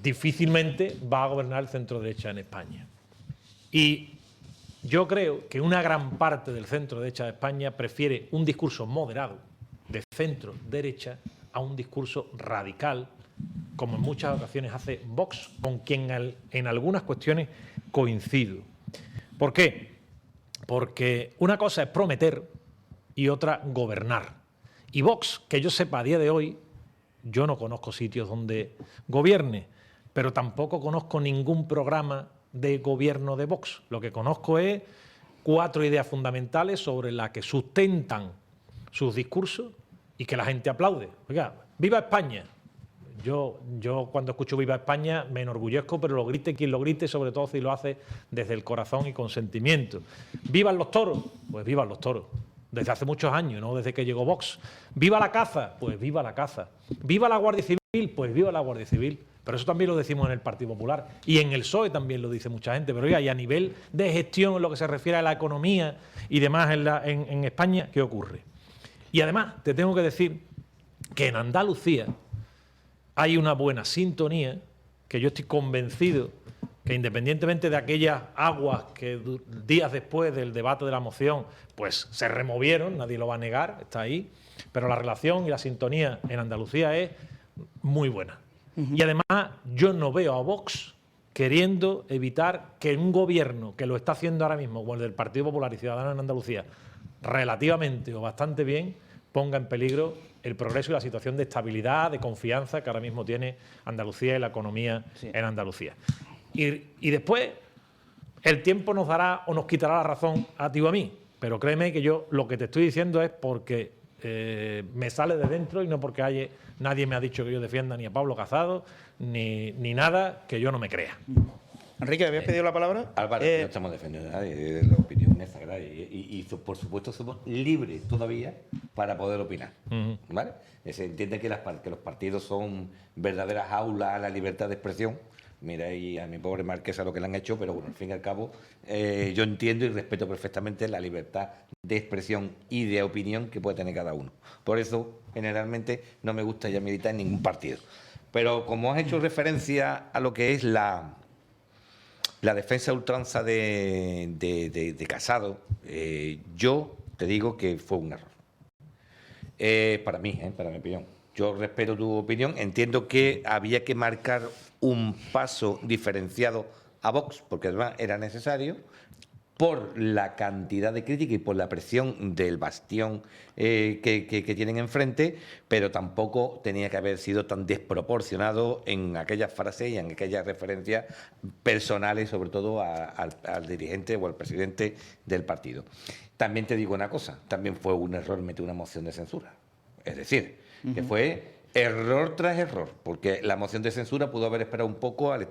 difícilmente va a gobernar el centro derecha en España. Y yo creo que una gran parte del centro derecha de España prefiere un discurso moderado de centro derecha a un discurso radical, como en muchas ocasiones hace Vox, con quien en algunas cuestiones coincido. ¿Por qué? Porque una cosa es prometer y otra gobernar. Y Vox, que yo sepa a día de hoy, yo no conozco sitios donde gobierne, pero tampoco conozco ningún programa de gobierno de Vox. Lo que conozco es 4 ideas fundamentales sobre las que sustentan sus discursos y que la gente aplaude. Oiga, ¡viva España! Yo cuando escucho Viva España me enorgullezco, pero lo grite quien lo grite, sobre todo si lo hace desde el corazón y con sentimiento. ¿Vivan los toros? Pues vivan los toros. desde hace muchos años, no desde que llegó Vox. ¿Viva la caza? Pues viva la caza. ¿Viva la Guardia Civil? Pues viva la Guardia Civil. Pero eso también lo decimos en el Partido Popular. Y en el PSOE también lo dice mucha gente. Pero oiga, y a nivel de gestión, en lo que se refiere a la economía y demás en España, ¿qué ocurre? Y además, te tengo que decir que en Andalucía hay una buena sintonía, que yo estoy convencido que independientemente de aquellas aguas que días después del debate de la moción pues se removieron, nadie lo va a negar, está ahí, pero la relación y la sintonía en Andalucía es muy buena. Y además yo no veo a Vox queriendo evitar que un gobierno que lo está haciendo ahora mismo, como el del Partido Popular y Ciudadanos en Andalucía, relativamente o bastante bien, ponga en peligro el progreso y la situación de estabilidad, de confianza que ahora mismo tiene Andalucía y la economía en Andalucía. Y después el tiempo nos dará o nos quitará la razón a ti o a mí, pero créeme que yo lo que te estoy diciendo es porque me sale de dentro y no porque nadie me ha dicho que yo defienda ni a Pablo Casado ni nada que yo no me crea. Enrique, ¿habías pedido la palabra? Álvaro, no estamos defendiendo a nadie, la opinión es sagrada y por supuesto somos libres todavía para poder opinar, ¿vale? Se entiende que los partidos son verdaderas aulas a la libertad de expresión. Mira ahí a mi pobre marquesa lo que le han hecho, pero bueno, al fin y al cabo yo entiendo y respeto perfectamente la libertad de expresión y de opinión que puede tener cada uno. Por eso, generalmente, no me gusta ya militar en ningún partido. Pero como has hecho referencia a lo que es la defensa a ultranza de Casado, yo te digo que fue un error. Para mí, para mi opinión. Yo respeto tu opinión, entiendo que había que marcar un paso diferenciado a Vox, porque además era necesario, por la cantidad de crítica y por la presión del bastión que tienen enfrente, pero tampoco tenía que haber sido tan desproporcionado en aquellas frases y en aquellas referencias personales, sobre todo al dirigente o al presidente del partido. También te digo una cosa, también fue un error meter una moción de censura. Es decir, que fue error tras error, porque la moción de censura pudo haber esperado un poco al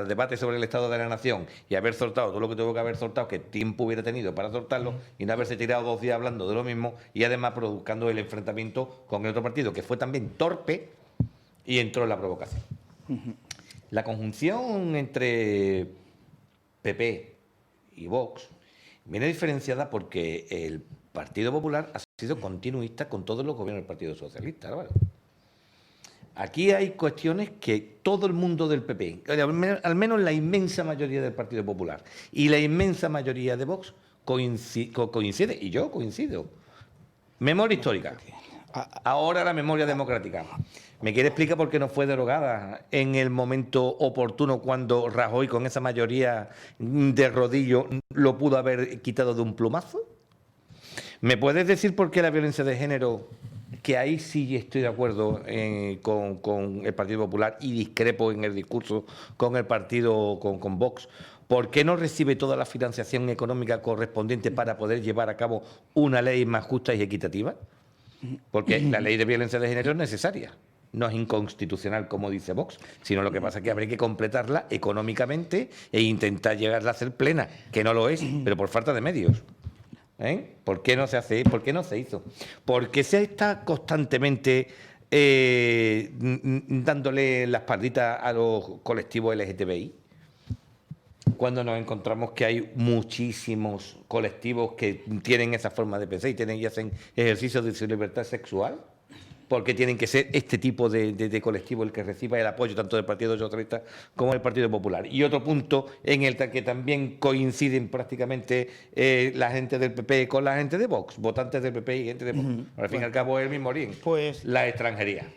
debate sobre el estado de la nación y haber soltado todo lo que tuvo que haber soltado, que tiempo hubiera tenido para soltarlo, y no haberse tirado 2 días hablando de lo mismo y además provocando el enfrentamiento con el otro partido, que fue también torpe y entró en la provocación. La conjunción entre PP y Vox viene diferenciada porque el Partido Popular ha sido continuista con todos los gobiernos del Partido Socialista, Álvaro. Aquí hay cuestiones que todo el mundo del PP, al menos la inmensa mayoría del Partido Popular y la inmensa mayoría de Vox coincide, y yo coincido. Memoria histórica. Ahora la memoria democrática. ¿Me quiere explicar por qué no fue derogada en el momento oportuno cuando Rajoy con esa mayoría de rodillo lo pudo haber quitado de un plumazo? ¿Me puedes decir por qué la violencia de género, que ahí sí estoy de acuerdo con el Partido Popular y discrepo en el discurso con el partido, con Vox, por qué no recibe toda la financiación económica correspondiente para poder llevar a cabo una ley más justa y equitativa? Porque la ley de violencia de género es necesaria, no es inconstitucional como dice Vox, sino lo que pasa es que habría que completarla económicamente e intentar llegarla a ser plena, que no lo es, pero por falta de medios. ¿Por qué no se hace? ¿Por qué no se hizo? Porque se está constantemente dándole la espaldita a los colectivos LGTBI, cuando nos encontramos que hay muchísimos colectivos que tienen esa forma de pensar y hacen ejercicio de su libertad sexual. ¿Por qué tienen que ser este tipo de colectivo el que reciba el apoyo tanto del Partido Socialista como del Partido Popular? Y otro punto en el que también coinciden prácticamente la gente del PP con la gente de Vox, votantes del PP y gente de Vox. Al fin y al cabo es el mismo origen. Pues la extranjería.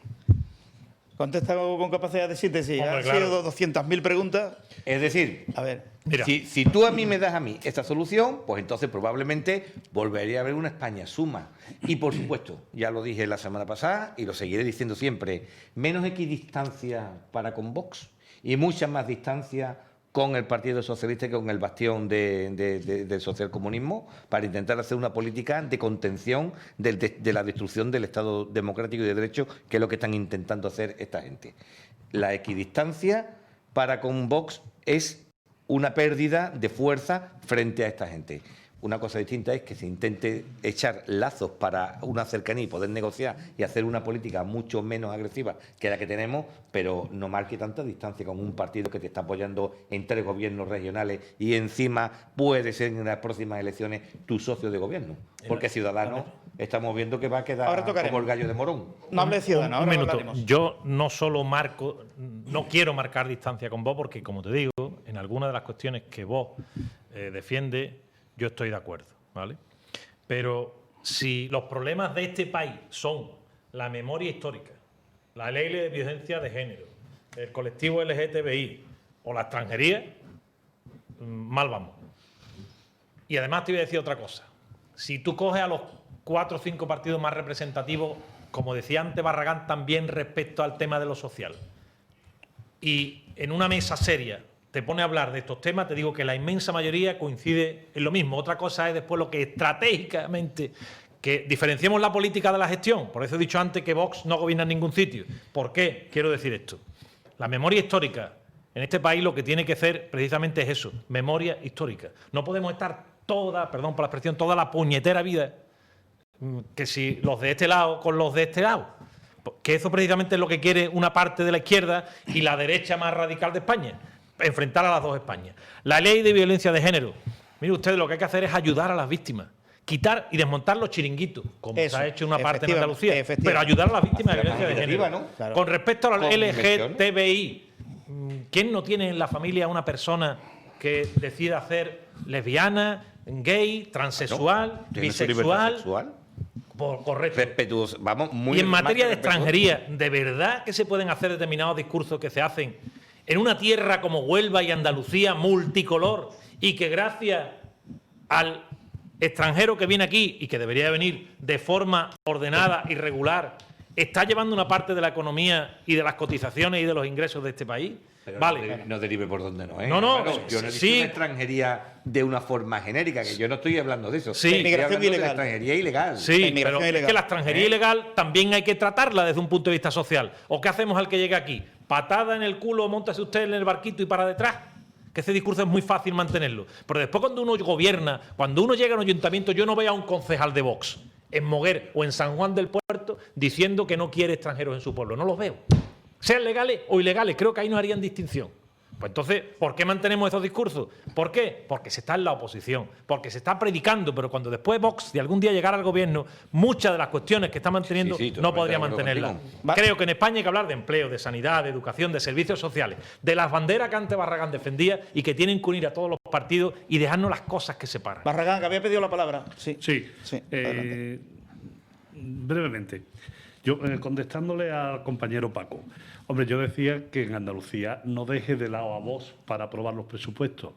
Contestado con capacidad de síntesis. Hombre, Han claro. sido 200.000 preguntas. Es decir, A ver, Mira. si tú a mí me das a mí esta solución, pues entonces probablemente volvería a haber una España suma. Y por supuesto, ya lo dije la semana pasada y lo seguiré diciendo siempre, menos equidistancia para con Vox y mucha más distancia con el Partido Socialista y con el bastión del socialcomunismo para intentar hacer una política de contención de la destrucción del Estado democrático y de derecho, que es lo que están intentando hacer esta gente. La equidistancia para con Vox es una pérdida de fuerza frente a esta gente. una cosa distinta es que se intente echar lazos para una cercanía y poder negociar y hacer una política mucho menos agresiva que la que tenemos, pero no marque tanta distancia con un partido que te está apoyando en 3 gobiernos regionales y encima puede ser en las próximas elecciones tu socio de gobierno. Porque Ciudadanos estamos viendo que va a quedar como el gallo de Morón. No hable de Ciudadanos, Un ahora minuto. hablaremos. Yo no quiero marcar distancia con vos porque, como te digo, en algunas de las cuestiones que vos defiende, yo estoy de acuerdo, ¿vale? Pero si los problemas de este país son la memoria histórica, la ley de violencia de género, el colectivo LGTBI o la extranjería, mal vamos. Y además te voy a decir otra cosa. Si tú coges a los 4 o 5 partidos más representativos, como decía antes Barragán, también respecto al tema de lo social, y en una mesa seria te pone a hablar de estos temas, te digo que la inmensa mayoría coincide en lo mismo. Otra cosa es después lo que estratégicamente, que diferenciemos la política de la gestión. Por eso he dicho antes que Vox no gobierna en ningún sitio. ¿Por qué quiero decir esto? La memoria histórica en este país lo que tiene que hacer precisamente es eso, memoria histórica. No podemos estar perdón por la expresión, toda la puñetera vida, que si los de este lado con los de este lado. Que eso precisamente es lo que quiere una parte de la izquierda y la derecha más radical de España. Enfrentar a las dos Españas. La ley de violencia de género. Mire usted, lo que hay que hacer es ayudar a las víctimas. Quitar y desmontar los chiringuitos, como se ha hecho en una parte en Andalucía. Pero ayudar a las víctimas de violencia de género. ¿No? Claro. Con respecto a la Con LGTBI, ¿quién no tiene en la familia una persona que decida ser lesbiana, gay, transexual, bisexual? Correcto. Respetuoso. Vamos, muy Y en materia de respetuoso. extranjería, ¿de verdad que se pueden hacer determinados discursos que se hacen en una tierra como Huelva y Andalucía multicolor y que gracias al extranjero que viene aquí y que debería venir de forma ordenada y regular, está llevando una parte de la economía y de las cotizaciones y de los ingresos de este país? Pero vale. no derive por donde no es. No, no, Claro, yo no he dicho sí. una extranjería de una forma genérica, que yo no estoy hablando de eso. Sí. Estoy Inmigración hablando de la ilegal. extranjería ilegal. Sí, La inmigración pero ilegal. es que la extranjería ilegal también hay que tratarla desde un punto de vista social. ¿O qué hacemos al que llega aquí? ¿Patada en el culo, móntase usted en el barquito y para detrás? Que ese discurso es muy fácil mantenerlo. Pero después cuando uno gobierna, cuando uno llega a un ayuntamiento, yo no veo a un concejal de Vox en Moguer o en San Juan del Puerto diciendo que no quiere extranjeros en su pueblo. No los veo. Sean legales o ilegales, creo que ahí no harían distinción. Pues entonces, ¿por qué mantenemos esos discursos? ¿Por qué? Porque se está en la oposición, porque se está predicando, pero cuando después Vox de algún día llegara al gobierno, muchas de las cuestiones que está manteniendo Sí, no totalmente podría de acuerdo mantenerlas. contigo. Creo que en España hay que hablar de empleo, de sanidad, de educación, de servicios sociales, de las banderas que antes Barragán defendía y que tienen que unir a todos los partidos y dejarnos las cosas que separan. Barragán, que había pedido la palabra. Sí. Sí, Adelante. brevemente. Yo, contestándole al compañero Paco, hombre, yo decía que en Andalucía no deje de lado a Vox para aprobar los presupuestos.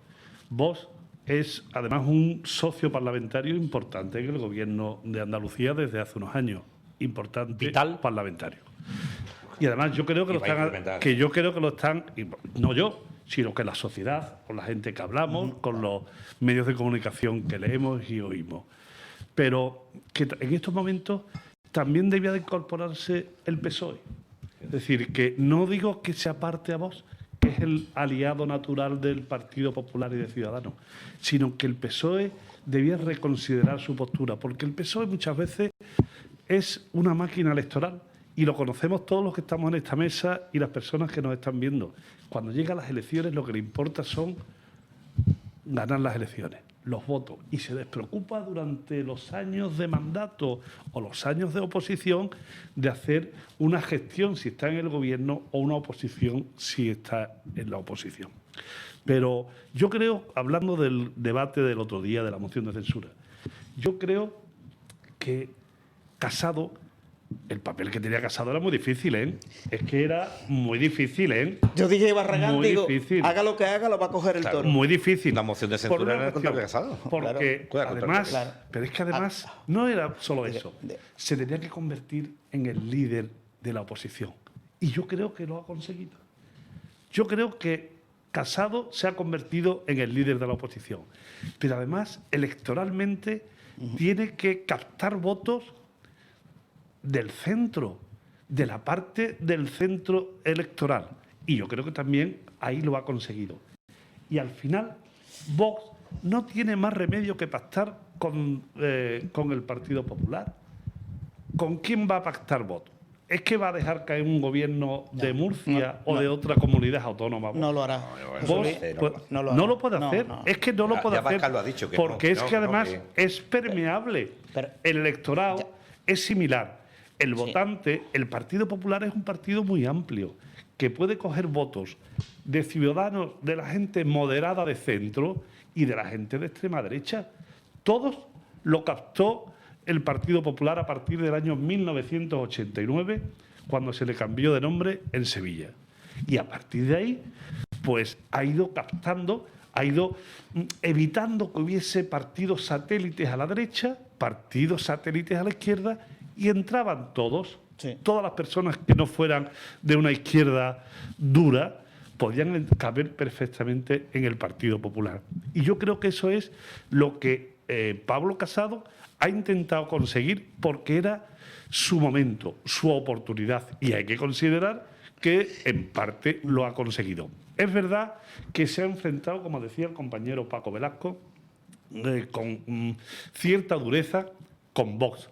Vox es, además, un socio parlamentario importante en el gobierno de Andalucía desde hace unos años. Importante Vital. parlamentario. Y además yo creo que Y lo va a están, implementar. que yo creo que lo están, y no yo, sino que la sociedad, con la gente que hablamos, con los medios de comunicación que leemos y oímos. Pero que en estos momentos también debía de incorporarse el PSOE. Es decir, que no digo que se aparte a Vox, que es el aliado natural del Partido Popular y de Ciudadanos, sino que el PSOE debía reconsiderar su postura, porque el PSOE muchas veces es una máquina electoral y lo conocemos todos los que estamos en esta mesa y las personas que nos están viendo. Cuando llegan las elecciones lo que le importa son ganar las elecciones, los votos, y se despreocupa durante los años de mandato o los años de oposición de hacer una gestión si está en el gobierno o una oposición si está en la oposición. Pero yo creo, hablando del debate del otro día de la moción de censura, yo creo que Casado, el papel que tenía Casado era muy difícil, ¿eh? Es que era muy difícil, ¿eh? Yo dije Barragán, Muy digo, difícil. haga lo que haga, lo va a coger el Claro, toro. Muy difícil. La moción de Por censura una era contra cuestión, Casado. Porque Claro. además, Claro. pero es que además no era solo eso. Se tenía que convertir en el líder de la oposición. Y yo creo que lo ha conseguido. Yo creo que Casado se ha convertido en el líder de la oposición. Pero además, electoralmente, tiene que captar votos del centro, de la parte del centro electoral. Y yo creo que también ahí lo ha conseguido. Y al final, Vox no tiene más remedio que pactar con el Partido Popular. ¿Con quién va a pactar votos? ¿Es que va a dejar caer un gobierno de Murcia o de otra comunidad autónoma? No lo hará. No lo puede hacer. Es que no lo puede hacer. Abascal lo ha dicho, que porque no, es que además es permeable. El electorado es similar. El votante, el Partido Popular es un partido muy amplio, que puede coger votos de ciudadanos, de la gente moderada de centro y de la gente de extrema derecha. Todos lo captó el Partido Popular a partir del año 1989, cuando se le cambió de nombre en Sevilla. Y a partir de ahí, pues ha ido captando, ha ido evitando que hubiese partidos satélites a la derecha, partidos satélites a la izquierda, y entraban todos. Sí. Todas las personas que no fueran de una izquierda dura podían caber perfectamente en el Partido Popular. Y yo creo que eso es lo que Pablo Casado ha intentado conseguir, porque era su momento, su oportunidad, y hay que considerar que en parte lo ha conseguido. Es verdad que se ha enfrentado, como decía el compañero Paco Velasco, con cierta dureza con Vox.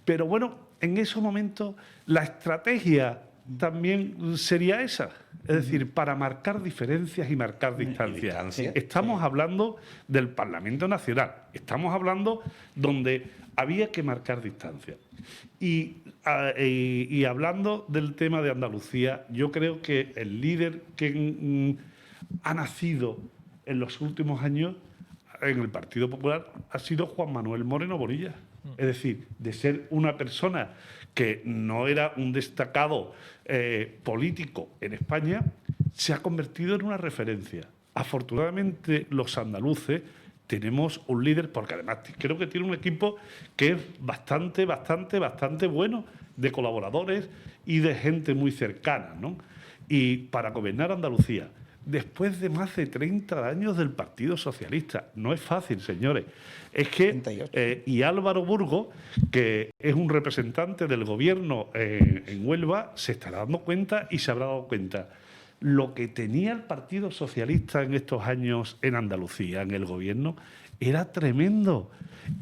Pero bueno, en esos momentos la estrategia también sería esa, es decir, para marcar diferencias y marcar distancias. Estamos hablando del Parlamento Nacional, estamos hablando donde había que marcar distancias. Y hablando del tema de Andalucía, yo creo que el líder que ha nacido en los últimos años en el Partido Popular ha sido Juan Manuel Moreno Bonilla. Es decir, de ser una persona que no era un destacado político en España, se ha convertido en una referencia. Afortunadamente, los andaluces tenemos un líder, porque además creo que tiene un equipo que es bastante bueno, de colaboradores y de gente muy cercana, ¿no? Y para gobernar Andalucía, después de más de 30 años del Partido Socialista. No es fácil, señores. Es que, y Álvaro Burgos, que es un representante del gobierno en Huelva, se estará dando cuenta y se habrá dado cuenta. Lo que tenía el Partido Socialista en estos años en Andalucía, en el gobierno, era tremendo,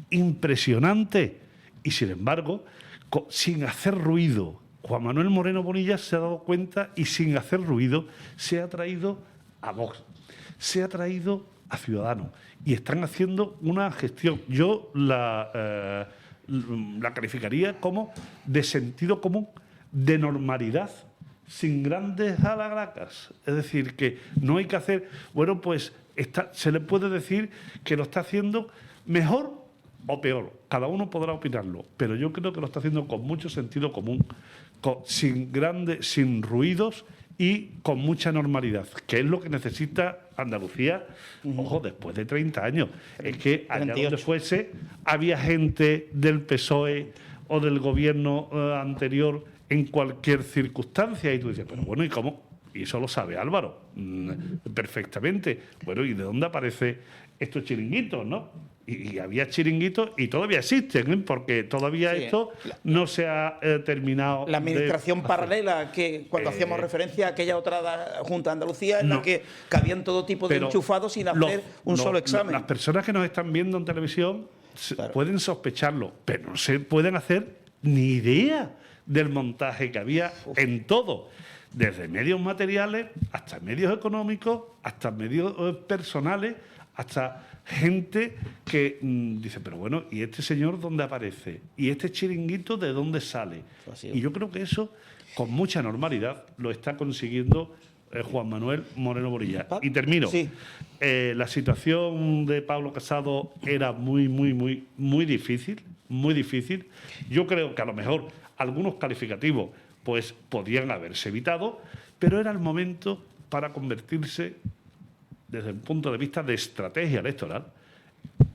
impresionante. Y sin embargo, sin hacer ruido, Juan Manuel Moreno Bonilla se ha dado cuenta y sin hacer ruido se ha traído a Vox, se ha traído a Ciudadanos y están haciendo una gestión. Yo la calificaría como de sentido común, de normalidad, sin grandes halagracas. Es decir, que no hay que hacer... Bueno, pues se le puede decir que lo está haciendo mejor o peor. Cada uno podrá opinarlo, pero yo creo que lo está haciendo con mucho sentido común, sin ruidos y con mucha normalidad, que es lo que necesita Andalucía, ojo, después de 30 años. Es que allá donde fuese, había gente del PSOE o del gobierno anterior en cualquier circunstancia, y tú dices, pero bueno, ¿y cómo? Y eso lo sabe Álvaro perfectamente. Bueno, ¿y de dónde aparecen estos chiringuitos, no? Y había chiringuitos y todavía existen, porque todavía esto no se ha terminado. La administración paralela, que cuando hacíamos referencia a aquella otra Junta de Andalucía, en la que cabían todo tipo de enchufados sin hacer un solo examen. Las personas que nos están viendo en televisión pueden sospecharlo, pero no se pueden hacer ni idea del montaje que había en todo, desde medios materiales hasta medios económicos, hasta medios personales, hasta gente que dice, pero bueno, ¿y este señor dónde aparece? ¿Y este chiringuito de dónde sale? Y yo creo que eso, con mucha normalidad, lo está consiguiendo Juan Manuel Moreno Bonilla. Y termino. Sí. La situación de Pablo Casado era muy difícil, muy difícil. Yo creo que a lo mejor algunos calificativos pues podían haberse evitado, pero era el momento para convertirse, desde el punto de vista de estrategia electoral,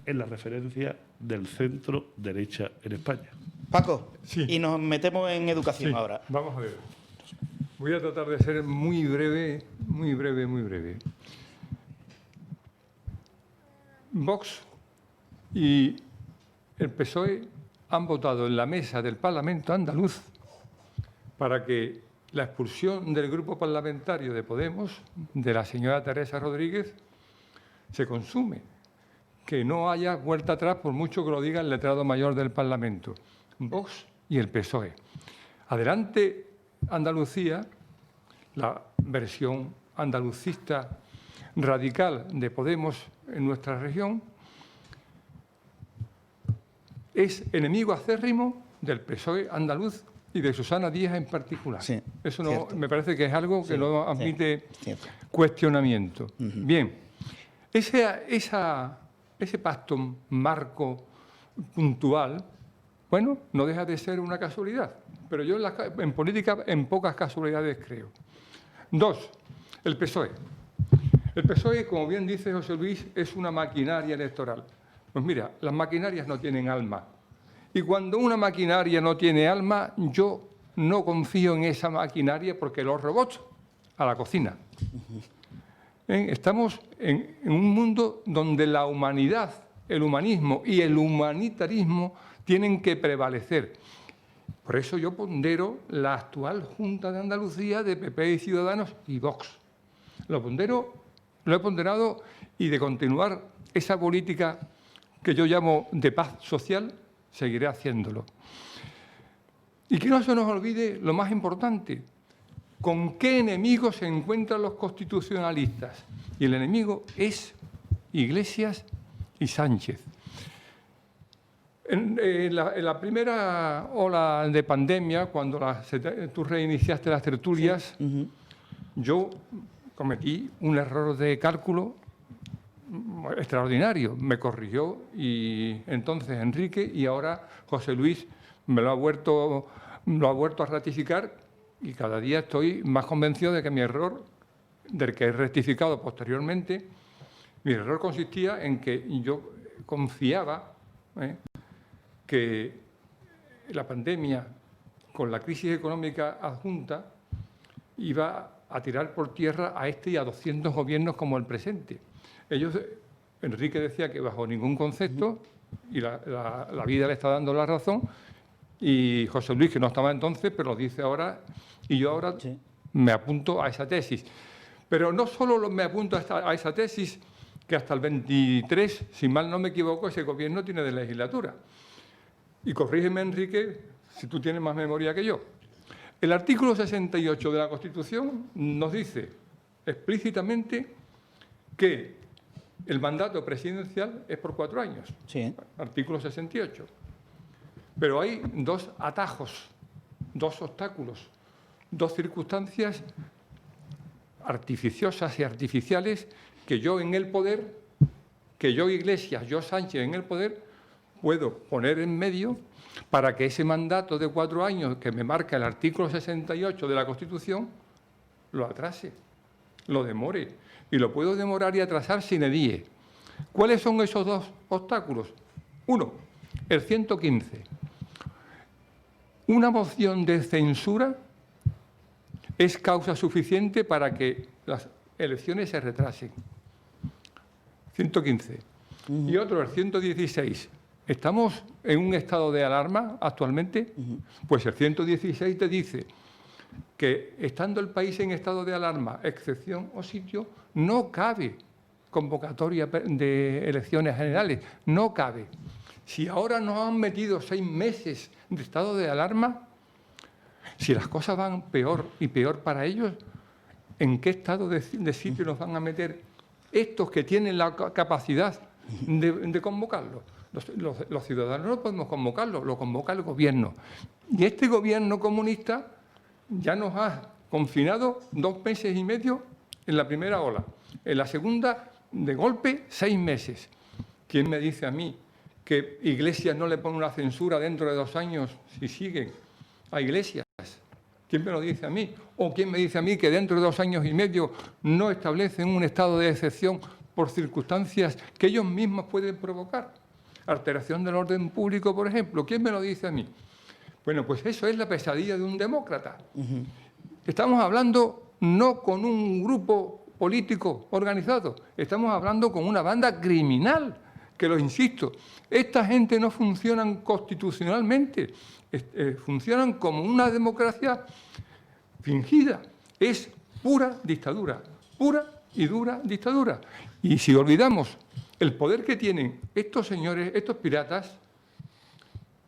en la referencia del centro derecha en España. Paco, y nos metemos en educación ahora. Vamos a ver. Voy a tratar de ser muy breve. Vox y el PSOE han votado en la mesa del Parlamento andaluz para que la expulsión del grupo parlamentario de Podemos, de la señora Teresa Rodríguez, se consume. que no haya vuelta atrás por mucho que lo diga el letrado mayor del Parlamento, Vox y el PSOE. Adelante Andalucía, la versión andalucista radical de Podemos en nuestra región, es enemigo acérrimo del PSOE andaluz y de Susana Díaz en particular. Sí, eso no, cierto. me parece que es algo que Sí, no admite sí, cuestionamiento. Bien, ese pacto marco puntual, bueno, no deja de ser una casualidad, pero yo en política en pocas casualidades creo. 2, el PSOE. El PSOE, como bien dice José Luis, es una maquinaria electoral. Pues mira, las maquinarias no tienen alma. Y cuando una maquinaria no tiene alma, yo no confío en esa maquinaria porque los robots a la cocina. Estamos en un mundo donde la humanidad, el humanismo y el humanitarismo tienen que prevalecer. Por eso yo pondero la actual Junta de Andalucía de PP y Ciudadanos y Vox. Lo he ponderado, y de continuar esa política que yo llamo de paz social, seguiré haciéndolo. Y que no se nos olvide lo más importante, ¿con qué enemigos se encuentran los constitucionalistas? Y el enemigo es Iglesias y Sánchez. En la primera ola de pandemia, cuando tú reiniciaste las tertulias, yo cometí un error de cálculo extraordinario. Me corrigió y entonces Enrique, y ahora José Luis me lo ha vuelto a ratificar, y cada día estoy más convencido de que mi error, del que he rectificado posteriormente, mi error consistía en que yo confiaba que la pandemia, con la crisis económica adjunta, iba a tirar por tierra a este y a 200 gobiernos como el presente. Enrique decía que bajo ningún concepto, y la vida le está dando la razón, y José Luis, que no estaba entonces, pero lo dice ahora, y yo ahora me apunto a esa tesis. Pero no solo me apunto a esa tesis, que hasta el 23, si mal no me equivoco, ese gobierno tiene de legislatura. Y corrígeme, Enrique, si tú tienes más memoria que yo. El artículo 68 de la Constitución nos dice explícitamente que el mandato presidencial es por 4 años. Sí. Artículo 68. Pero hay 2 atajos, 2 obstáculos, 2 circunstancias artificiosas y artificiales que yo en el poder, que yo Iglesias, yo Sánchez en el poder, puedo poner en medio para que ese mandato de 4 años que me marca el artículo 68 de la Constitución lo atrase, lo demore. Y lo puedo demorar y atrasar sine die. ¿Cuáles son esos 2 obstáculos? 1, el 115. Una moción de censura es causa suficiente para que las elecciones se retrasen. 115. Y otro, el 116. ¿Estamos en un estado de alarma actualmente? Pues el 116 te dice que, estando el país en estado de alarma, excepción o sitio, no cabe convocatoria de elecciones generales, no cabe. Si ahora nos han metido 6 meses de estado de alarma, si las cosas van peor y peor para ellos, ¿en qué estado de sitio nos van a meter estos que tienen la capacidad de convocarlo? Los ciudadanos no podemos convocarlo, lo convoca el gobierno. Y este gobierno comunista ya nos ha confinado 2 meses y medio en la primera ola. En la segunda, de golpe, 6 meses. ¿Quién me dice a mí que Iglesias no le pone una censura dentro de 2 años si siguen a Iglesias? ¿Quién me lo dice a mí? ¿O quién me dice a mí que dentro de 2 años y medio no establecen un estado de excepción por circunstancias que ellos mismos pueden provocar? Alteración del orden público, por ejemplo. ¿Quién me lo dice a mí? Bueno, pues eso es la pesadilla de un demócrata. Estamos hablando no con un grupo político organizado, estamos hablando con una banda criminal, que lo insisto, esta gente no funcionan constitucionalmente, funcionan como una democracia fingida. Es pura dictadura, pura y dura dictadura. Y si olvidamos el poder que tienen estos señores, estos piratas,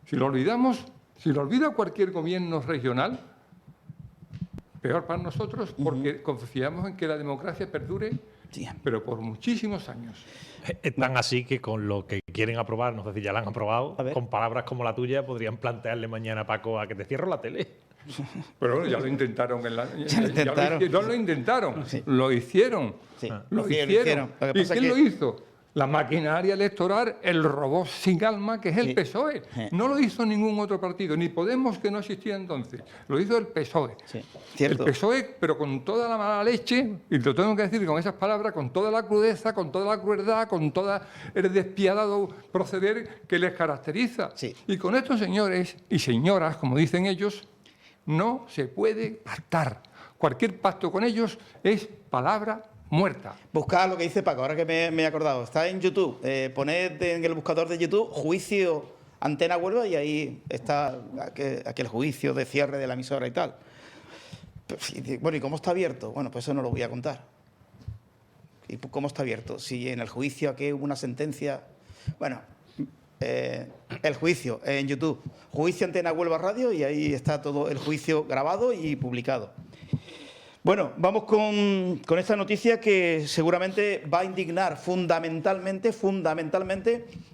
si lo olvidamos, si lo olvida cualquier gobierno regional, peor para nosotros, porque confiamos en que la democracia perdure, pero por muchísimos años. Es tan así que con lo que quieren aprobar, no sé si ya la han aprobado, con palabras como la tuya podrían plantearle mañana a Paco a que te cierro la tele. Pero bueno, ya lo intentaron. No lo intentaron, Sí. lo hicieron. Sí. Lo Sí, hicieron. Lo que ¿Y pasa quién que- lo hizo? La maquinaria electoral, el robot sin alma, que es el Sí. PSOE. No lo hizo ningún otro partido, ni Podemos, que no existía entonces. Lo hizo el PSOE. Sí, El cierto. PSOE, pero con toda la mala leche, y lo tengo que decir con esas palabras, con toda la crudeza, con toda la crueldad, con todo el despiadado proceder que les caracteriza. Sí. Y con estos señores y señoras, como dicen ellos, no se puede pactar. Cualquier pacto con ellos es palabra muerta. Buscad lo que dice Paco, ahora que me he acordado. Está en YouTube. Poned en el buscador de YouTube juicio Antena Huelva y ahí está aquel juicio de cierre de la emisora y tal. Bueno, ¿y cómo está abierto? Bueno, pues eso no lo voy a contar. ¿Y cómo está abierto? Si en el juicio aquí hubo una sentencia... Bueno, el juicio en YouTube. Juicio Antena Huelva Radio y ahí está todo el juicio grabado y publicado. Bueno, vamos con esta noticia que seguramente va a indignar fundamentalmente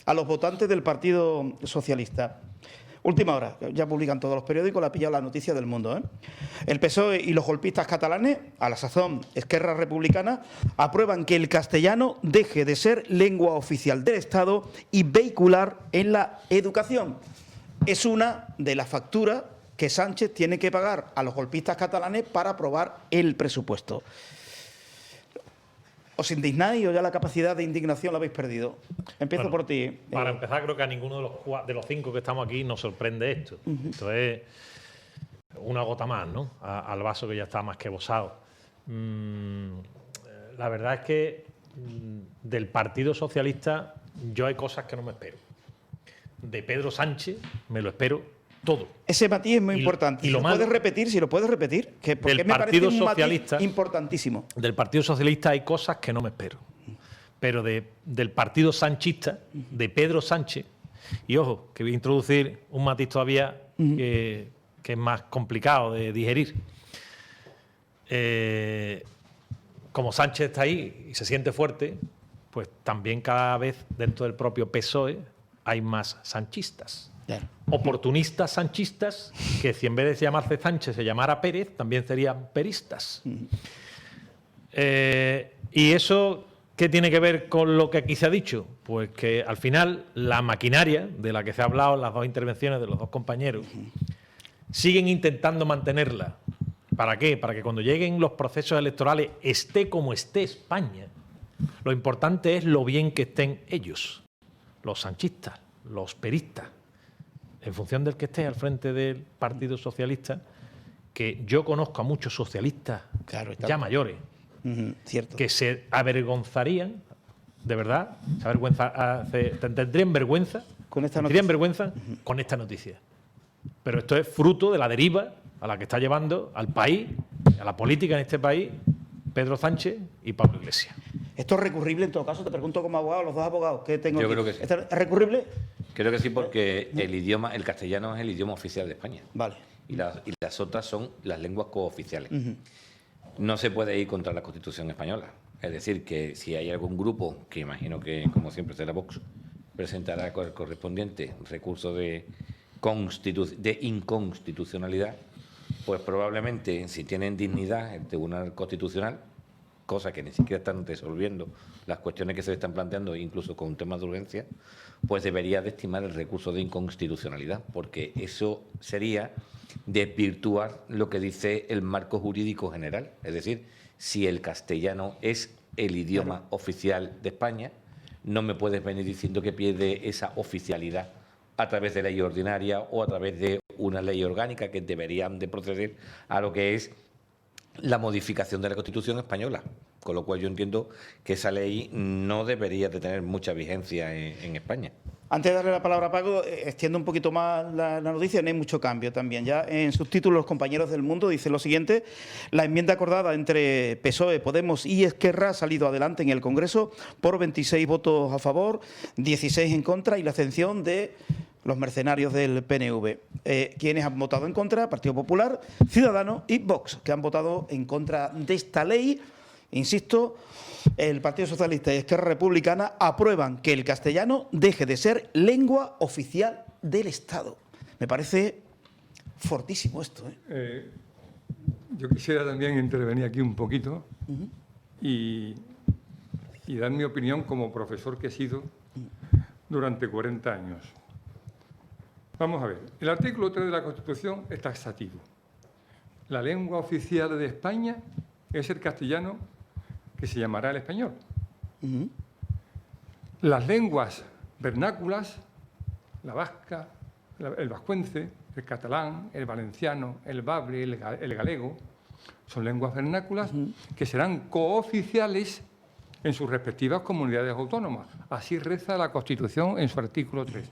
a los votantes del Partido Socialista. Última hora, ya publican todos los periódicos, la ha pillado la noticia del mundo, ¿eh? El PSOE y los golpistas catalanes, a la sazón Esquerra Republicana, aprueban que el castellano deje de ser lengua oficial del Estado y vehicular en la educación. Es una de las facturas que Sánchez tiene que pagar a los golpistas catalanes para aprobar el presupuesto. ¿Os indignáis o ya la capacidad de indignación la habéis perdido? Empiezo Bueno, por ti. Para empezar, creo que a ninguno de los 5 que estamos aquí nos sorprende esto. Esto es una gota más, ¿no? Al vaso que ya está más que bosado. La verdad es que del Partido Socialista yo hay cosas que no me espero. De Pedro Sánchez me lo espero todo. Ese matiz es muy Y- importante. y Si lo lo malo- puedes repetir, que porque Del me parece Partido un Socialista- matiz importantísimo. Del Partido Socialista hay cosas que no me espero. Pero del Partido Sanchista, de Pedro Sánchez, y ojo, que voy a introducir un matiz todavía que es más complicado de digerir. Como Sánchez está ahí y se siente fuerte, pues también cada vez dentro del propio PSOE hay más sanchistas. Claro. Oportunistas sanchistas, que si en vez de llamarse Sánchez se llamara Pérez, también serían peristas. ¿Y eso qué tiene que ver con lo que aquí se ha dicho? Pues que al final la maquinaria de la que se ha hablado en las dos intervenciones de los dos compañeros, siguen intentando mantenerla. ¿Para qué? Para que cuando lleguen los procesos electorales, esté como esté España, lo importante es lo bien que estén ellos, los sanchistas, los peristas, en función del que esté al frente del Partido Socialista, que yo conozco a muchos socialistas Claro, y ya tanto. mayores, Cierto. que se avergonzarían, de verdad, tendrían vergüenza, Con esta tendrían noticia. vergüenza con esta noticia. Pero esto es fruto de la deriva a la que está llevando al país, a la política en este país, Pedro Sánchez y Pablo Iglesias. ¿Esto es recurrible en todo caso? Te pregunto como abogado, los dos abogados que tengo Yo aquí. creo que sí. ¿Esto es recurrible? Creo que sí, porque el castellano es el idioma oficial de España. Vale. Y las otras son las lenguas cooficiales. No se puede ir contra la Constitución española. Es decir, que si hay algún grupo, que imagino que, como siempre será Vox, presentará el correspondiente recurso de inconstitucionalidad, pues probablemente, si tienen dignidad, el Tribunal Constitucional, cosa que ni siquiera están resolviendo las cuestiones que se están planteando, incluso con temas de urgencia, pues debería de estimar el recurso de inconstitucionalidad, porque eso sería desvirtuar lo que dice el marco jurídico general. Es decir, si el castellano es el idioma oficial de España, no me puedes venir diciendo que pierde esa oficialidad a través de ley ordinaria o a través de una ley orgánica, que deberían de proceder a lo que es la modificación de la Constitución española. Con lo cual yo entiendo que esa ley no debería de tener mucha vigencia en España. Antes de darle la palabra a Paco, extiendo un poquito más la noticia, no hay mucho cambio también. Ya en sus títulos, los compañeros del Mundo dice lo siguiente: la enmienda acordada entre PSOE, Podemos y Esquerra ha salido adelante en el Congreso por 26 votos a favor, 16 en contra y la abstención de los mercenarios del PNV. Quienes han votado en contra: Partido Popular, Ciudadanos y Vox, que han votado en contra de esta ley. Insisto, el Partido Socialista y Esquerra Republicana aprueban que el castellano deje de ser lengua oficial del Estado. Me parece fortísimo esto, ¿eh? Yo quisiera también intervenir aquí un poquito y dar mi opinión como profesor que he sido durante 40 años. Vamos a ver, el artículo 3 de la Constitución es taxativo. La lengua oficial de España es el castellano, que se llamará el español. Las lenguas vernáculas, la vasca, el vascuence, el catalán, el valenciano, el bable, el galego, son lenguas vernáculas que serán cooficiales en sus respectivas comunidades autónomas. Así reza la Constitución en su artículo 3.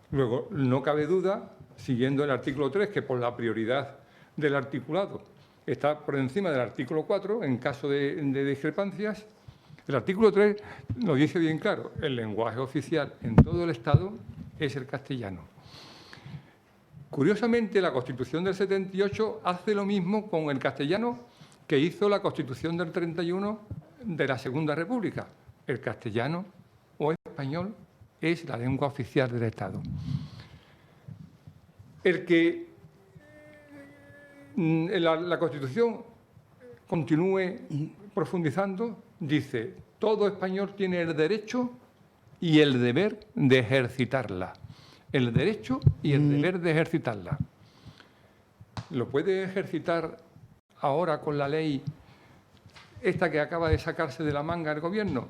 Luego, no cabe duda, siguiendo el artículo 3, que por la prioridad del articulado está por encima del artículo 4 en caso de discrepancias. El artículo 3 lo dice bien claro: el lenguaje oficial en todo el Estado es el castellano. Curiosamente, la Constitución del 78 hace lo mismo con el castellano que hizo la Constitución del 31 de la Segunda República. El castellano o español es la lengua oficial del Estado. El que la Constitución continúe profundizando, dice: todo español tiene el derecho y el deber de ejercitarla. El derecho y el deber de ejercitarla. ¿Lo puede ejercitar ahora con la ley esta que acaba de sacarse de la manga el Gobierno?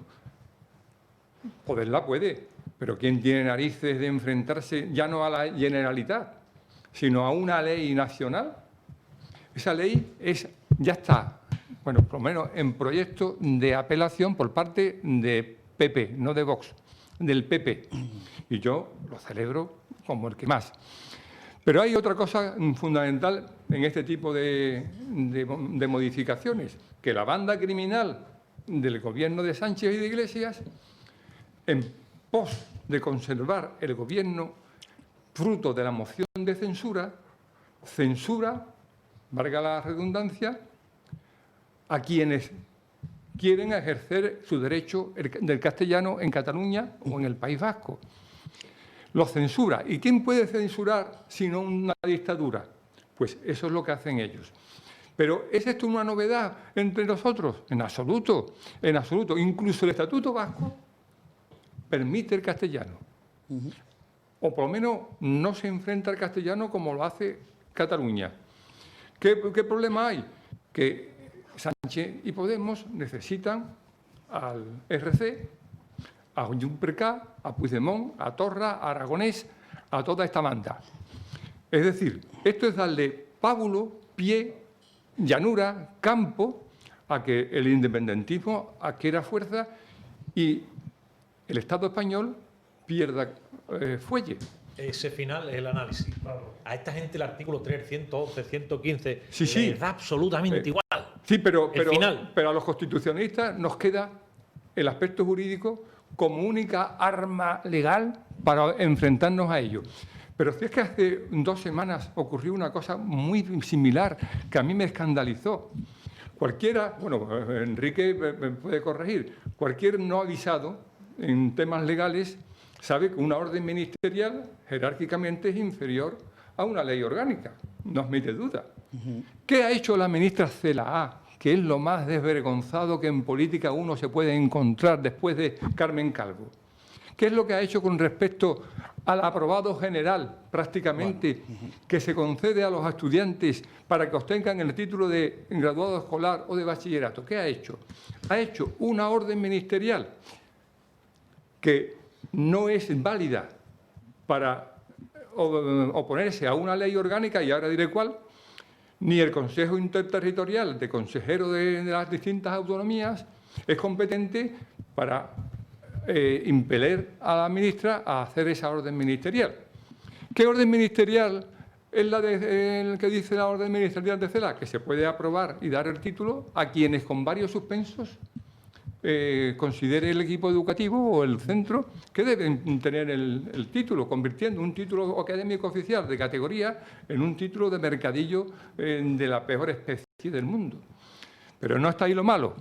Poderla puede, pero ¿quién tiene narices de enfrentarse ya no a la Generalitat, sino a una ley nacional? Esa ley ya está, bueno, por lo menos en proyecto de apelación por parte de PP, no de Vox, del PP. Y yo lo celebro como el que más. Pero hay otra cosa fundamental en este tipo de modificaciones, que la banda criminal del gobierno de Sánchez y de Iglesias, en pos de conservar el gobierno fruto de la moción de censura, valga la redundancia, a quienes quieren ejercer su derecho del castellano en Cataluña o en el País Vasco. Los censura. ¿Y quién puede censurar sino una dictadura? Pues eso es lo que hacen ellos. Pero ¿es esto una novedad entre nosotros? En absoluto, en absoluto. Incluso el Estatuto Vasco permite el castellano. O por lo menos no se enfrenta al castellano como lo hace Cataluña. ¿Qué problema hay? Que Sánchez y Podemos necesitan al RC, a Juncker, a Puigdemont, a Torra, a Aragonés, a toda esta banda. Es decir, esto es darle pábulo, pie, llanura, campo a que el independentismo adquiera fuerza y el Estado español pierda fuelle. Ese final es el análisis. A esta gente el artículo 3, 111, 115 sí. les da absolutamente igual. Sí, pero a los constitucionalistas nos queda el aspecto jurídico como única arma legal para enfrentarnos a ello. Pero si es que hace 2 semanas ocurrió una cosa muy similar que a mí me escandalizó. Cualquiera, bueno, Enrique me puede corregir, cualquier no avisado en temas legales sabe que una orden ministerial jerárquicamente es inferior a una ley orgánica, no admite duda. ¿Qué ha hecho la ministra Celaá, que es lo más desvergonzado que en política uno se puede encontrar después de Carmen Calvo? ¿Qué es lo que ha hecho con respecto al aprobado general, prácticamente, que se concede a los estudiantes para que obtengan el título de graduado escolar o de bachillerato? ¿Qué ha hecho? Ha hecho una orden ministerial que no es válida para oponerse a una ley orgánica, y ahora diré cuál, ni el Consejo Interterritorial de consejeros de las distintas autonomías es competente para impeler a la ministra a hacer esa orden ministerial. ¿Qué orden ministerial es el que dice la orden ministerial de CELA? Que se puede aprobar y dar el título a quienes con varios suspensos considere el equipo educativo o el centro que deben tener el título, convirtiendo un título académico oficial de categoría en un título de mercadillo de la peor especie del mundo. Pero no está ahí lo malo.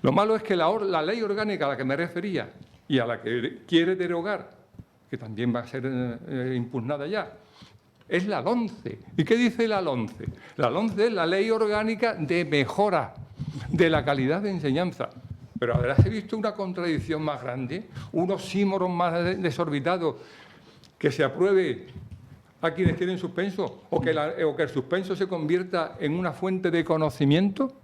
Lo malo es que la ley orgánica a la que me refería y a la que quiere derogar, que también va a ser impugnada ya, es la LOMCE. ¿Y qué dice la LOMCE? La LOMCE es la Ley Orgánica de Mejora de la Calidad de Enseñanza. Pero habrás visto una contradicción más grande, un oxímoron más desorbitado, que se apruebe a quienes tienen suspenso o que el suspenso se convierta en una fuente de conocimiento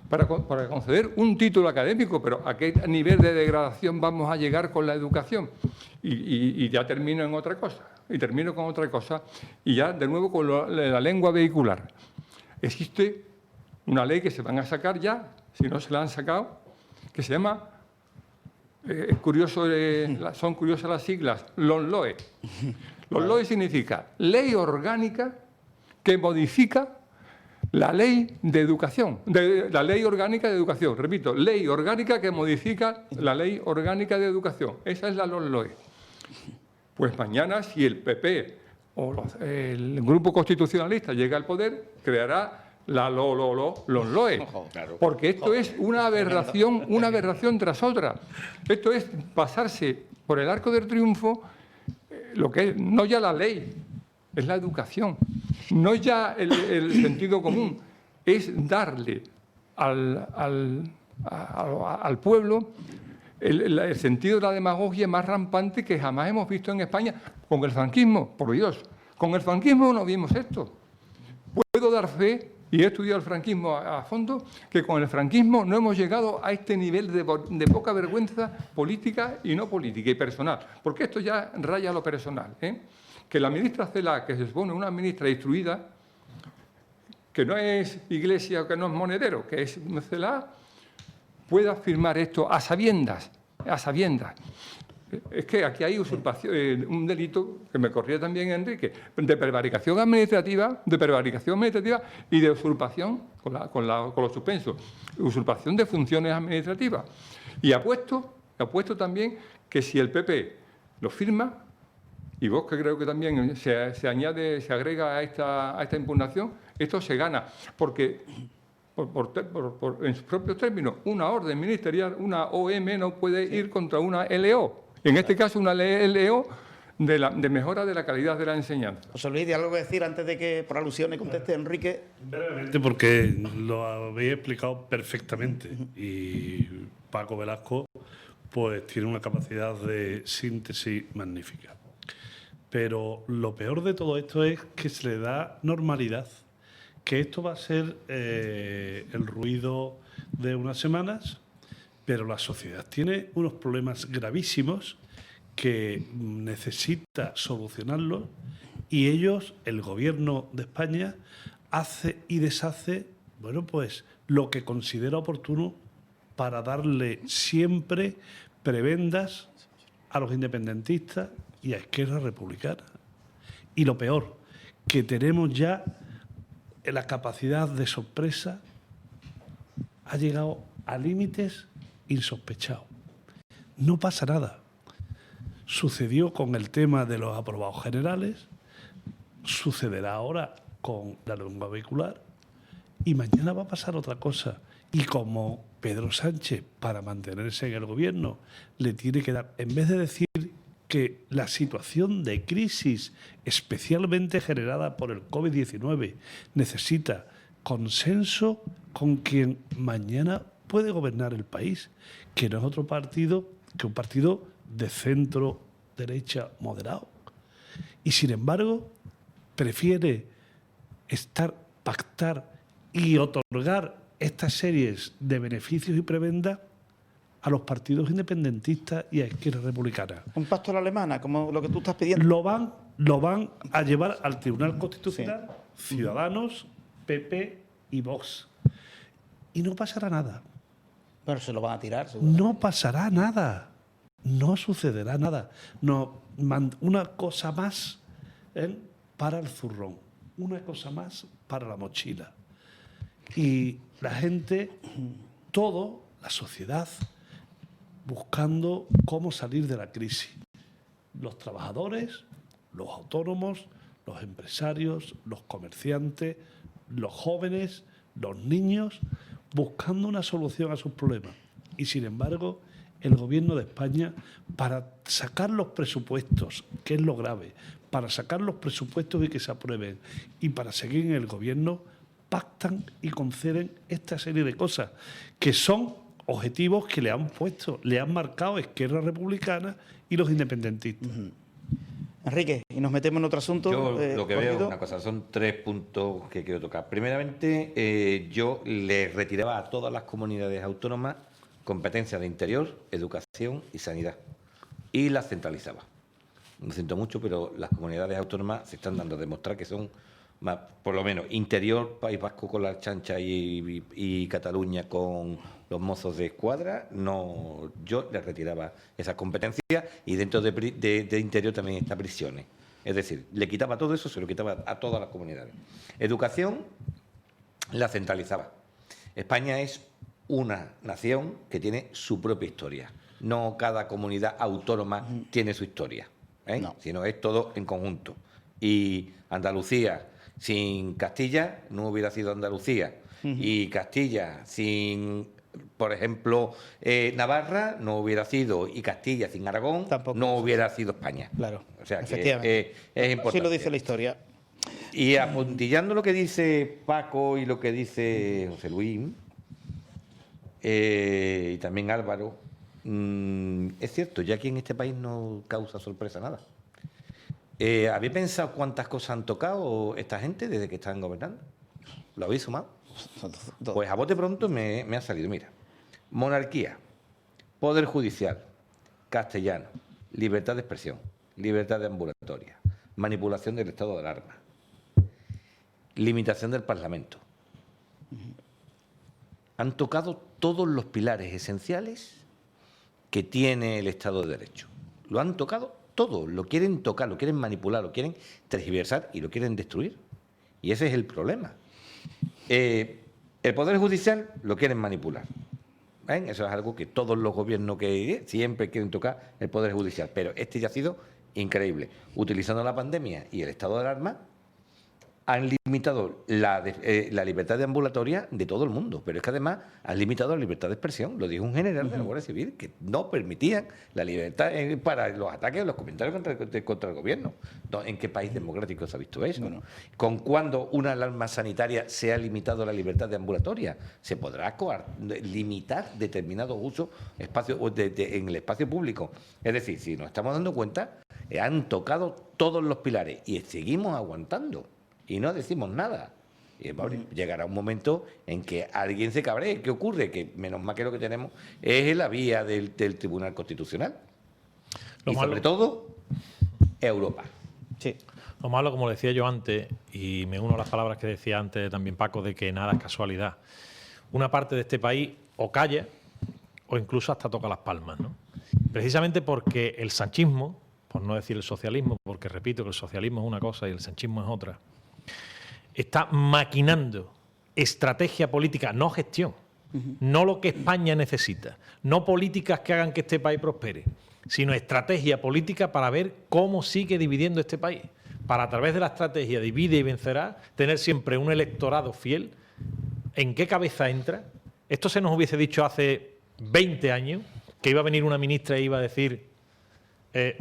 para conceder un título académico. Pero ¿a qué nivel de degradación vamos a llegar con la educación? Y ya termino en otra cosa. Y termino con otra cosa. Y ya de nuevo con la lengua vehicular. Existe una ley que se van a sacar ya, si no se la han sacado, que se llama, son curiosas las siglas, LOMLOE. LOMLOE significa Ley Orgánica que modifica la Ley de Educación, la Ley Orgánica de Educación. Repito, Ley Orgánica que modifica la Ley Orgánica de Educación. Esa es la LOMLOE. Pues mañana, si el PP o el Grupo Constitucionalista llega al poder, creará la LOMLOE, porque esto es una aberración tras otra. Esto es pasarse por el arco del triunfo lo que es, no ya la ley, es la educación, no ya el sentido común, es darle al pueblo el sentido de la demagogia más rampante que jamás hemos visto en España. Con el franquismo, por Dios, con el franquismo no vimos esto. Puedo dar fe, y he estudiado el franquismo a fondo, que con el franquismo no hemos llegado a este nivel de poca vergüenza política y no política, y personal. Porque esto ya raya lo personal. Que la ministra Celaá, que se supone una ministra instruida, que no es Iglesia o que no es Monedero, que es Celaá, pueda firmar esto a sabiendas, a sabiendas. Es que aquí hay usurpación, un delito que me corría también Enrique, de prevaricación administrativa y de usurpación con los suspensos, usurpación de funciones administrativas. Y apuesto también que si el PP lo firma, y vos que creo que también se agrega a esta impugnación, esto se gana, porque en sus propios términos, una orden ministerial, una OM no puede ir contra una LO. En este caso, una LO de mejora de la calidad de la enseñanza. José Luis, ¿hay algo que decir antes de que por alusiones conteste Enrique? Brevemente, porque lo habéis explicado perfectamente y Paco Velasco pues tiene una capacidad de síntesis magnífica. Pero lo peor de todo esto es que se le da normalidad, que esto va a ser el ruido de unas semanas, pero la sociedad tiene unos problemas gravísimos que necesita solucionarlos y ellos, el Gobierno de España, hace y deshace, bueno, pues lo que considera oportuno para darle siempre prebendas a los independentistas y a Esquerra Republicana. Y lo peor, que tenemos ya la capacidad de sorpresa, ha llegado a límites insospechados. No pasa nada. Sucedió con el tema de los aprobados generales, sucederá ahora con la lengua vehicular y mañana va a pasar otra cosa. Y como Pedro Sánchez, para mantenerse en el gobierno, le tiene que dar, en vez de decir que la situación de crisis, especialmente generada por el COVID-19, necesita consenso con quien mañana puede gobernar el país, que no es otro partido que un partido de centro-derecha moderado. Y sin embargo, prefiere pactar y otorgar estas series de beneficios y prebendas a los partidos independentistas y a Esquerra Republicana. Un pacto a la alemana, como lo que tú estás pidiendo. Lo van a llevar al Tribunal Constitucional, sí. Ciudadanos, PP y Vox. Y no pasará nada. Pero se lo van a tirar, seguro. No pasará nada. no sucederá nada. Una cosa más para el zurrón, una cosa más para la mochila. Y la gente, la sociedad, buscando cómo salir de la crisis. Los trabajadores, los autónomos, los empresarios, los comerciantes, los jóvenes, los niños, buscando una solución a sus problemas. Y sin embargo, el Gobierno de España, para sacar los presupuestos, que es lo grave, para sacar los presupuestos y que se aprueben, y para seguir en el Gobierno, pactan y conceden esta serie de cosas, que son objetivos que le han puesto, le han marcado Esquerra Republicana y los independentistas. Enrique, y nos metemos en otro asunto. Yo lo que veo es una cosa, son 3 puntos que quiero tocar. Primeramente, yo le retiraba a todas las comunidades autónomas competencias de interior, educación y sanidad, y las centralizaba. Lo siento mucho, pero las comunidades autónomas se están dando a demostrar que son más, por lo menos, interior, País Vasco con la chancha y Cataluña con los mozos de escuadra. No, yo les retiraba esas competencias, y dentro de interior también está prisiones. Es decir, le quitaba todo eso, se lo quitaba a todas las comunidades. Educación la centralizaba. España es una nación que tiene su propia historia. No cada comunidad autónoma tiene su historia, no, sino es todo en conjunto. Y Andalucía sin Castilla no hubiera sido Andalucía. Y Castilla sin, por ejemplo, Navarra no hubiera sido, y Castilla sin Aragón tampoco no hubiera sido España. Claro, o sea, efectivamente. Que es importante. Así lo dice la historia. Y apuntillando lo que dice Paco y lo que dice José Luis, y también Álvaro, es cierto, ya aquí en este país no causa sorpresa nada. ¿Habéis pensado cuántas cosas han tocado esta gente desde que están gobernando? ¿Lo habéis sumado? Pues a bote pronto me ha salido, mira: monarquía, poder judicial, castellano, libertad de expresión, libertad de ambulatoria, manipulación del estado de alarma, limitación del Parlamento. Han tocado todos los pilares esenciales que tiene el Estado de Derecho. Lo han tocado todo, lo quieren tocar, lo quieren manipular, lo quieren tergiversar y lo quieren destruir. Y ese es el problema. El Poder Judicial lo quieren manipular. ¿Ven? Eso es algo que todos los gobiernos que siempre quieren tocar, el Poder Judicial. Pero este ya ha sido increíble. Utilizando la pandemia y el estado de alarma, han limitado la libertad de ambulatoria de todo el mundo, pero es que además han limitado la libertad de expresión. Lo dijo un general de la Guardia Civil, que no permitían la libertad para los ataques, los comentarios contra el gobierno. ¿En qué país democrático se ha visto eso? Bueno. ¿Con cuándo una alarma sanitaria se ha limitado la libertad de ambulatoria? Se podrá limitar determinados usos en el espacio público. Es decir, si nos estamos dando cuenta, han tocado todos los pilares y seguimos aguantando. Y no decimos nada. Y llegará un momento en que alguien se cabree. ¿Qué ocurre? Que menos mal que lo que tenemos es la vía del Tribunal Constitucional. Y sobre todo, Europa. Sí. Lo malo, como decía yo antes, y me uno a las palabras que decía antes también Paco, de que nada es casualidad. Una parte de este país o calla o incluso hasta toca las palmas, ¿no? Precisamente porque el sanchismo, por no decir el socialismo, porque repito que el socialismo es una cosa y el sanchismo es otra, está maquinando estrategia política, no gestión, no lo que España necesita, no políticas que hagan que este país prospere, sino estrategia política para ver cómo sigue dividiendo este país, para a través de la estrategia divide y vencerá, tener siempre un electorado fiel. ¿En qué cabeza entra? Esto se nos hubiese dicho hace 20 años, que iba a venir una ministra e iba a decir,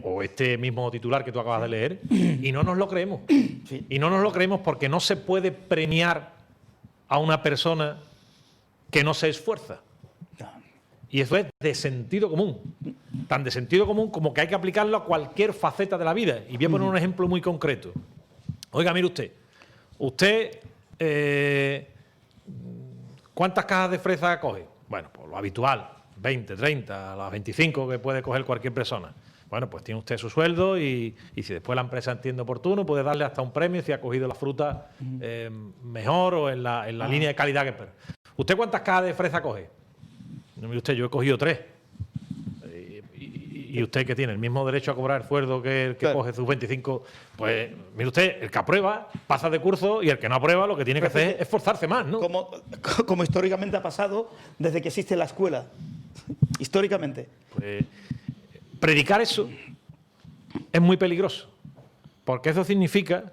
o este mismo titular que tú acabas de leer, y no nos lo creemos. Sí. Y no nos lo creemos porque no se puede premiar a una persona que no se esfuerza. Y eso es de sentido común. Tan de sentido común como que hay que aplicarlo a cualquier faceta de la vida. Y voy a poner un ejemplo muy concreto. Oiga, mire usted. ¿Cuántas cajas de fresa coge? Bueno, pues lo habitual, 20, 30, las 25 que puede coger cualquier persona. Bueno, pues tiene usted su sueldo y si después la empresa entiende oportuno, puede darle hasta un premio si ha cogido la fruta mejor o en la línea de calidad que espera. ¿Usted cuántas cajas de fresa coge? No, mire usted, yo he cogido 3. ¿Y usted que tiene el mismo derecho a cobrar el sueldo que el que Claro. coge sus 25? Pues, mire usted, el que aprueba pasa de curso y el que no aprueba lo que tiene que hacer es esforzarse más, ¿no? Como históricamente ha pasado desde que existe la escuela. Históricamente. Pues, predicar eso es muy peligroso, porque eso significa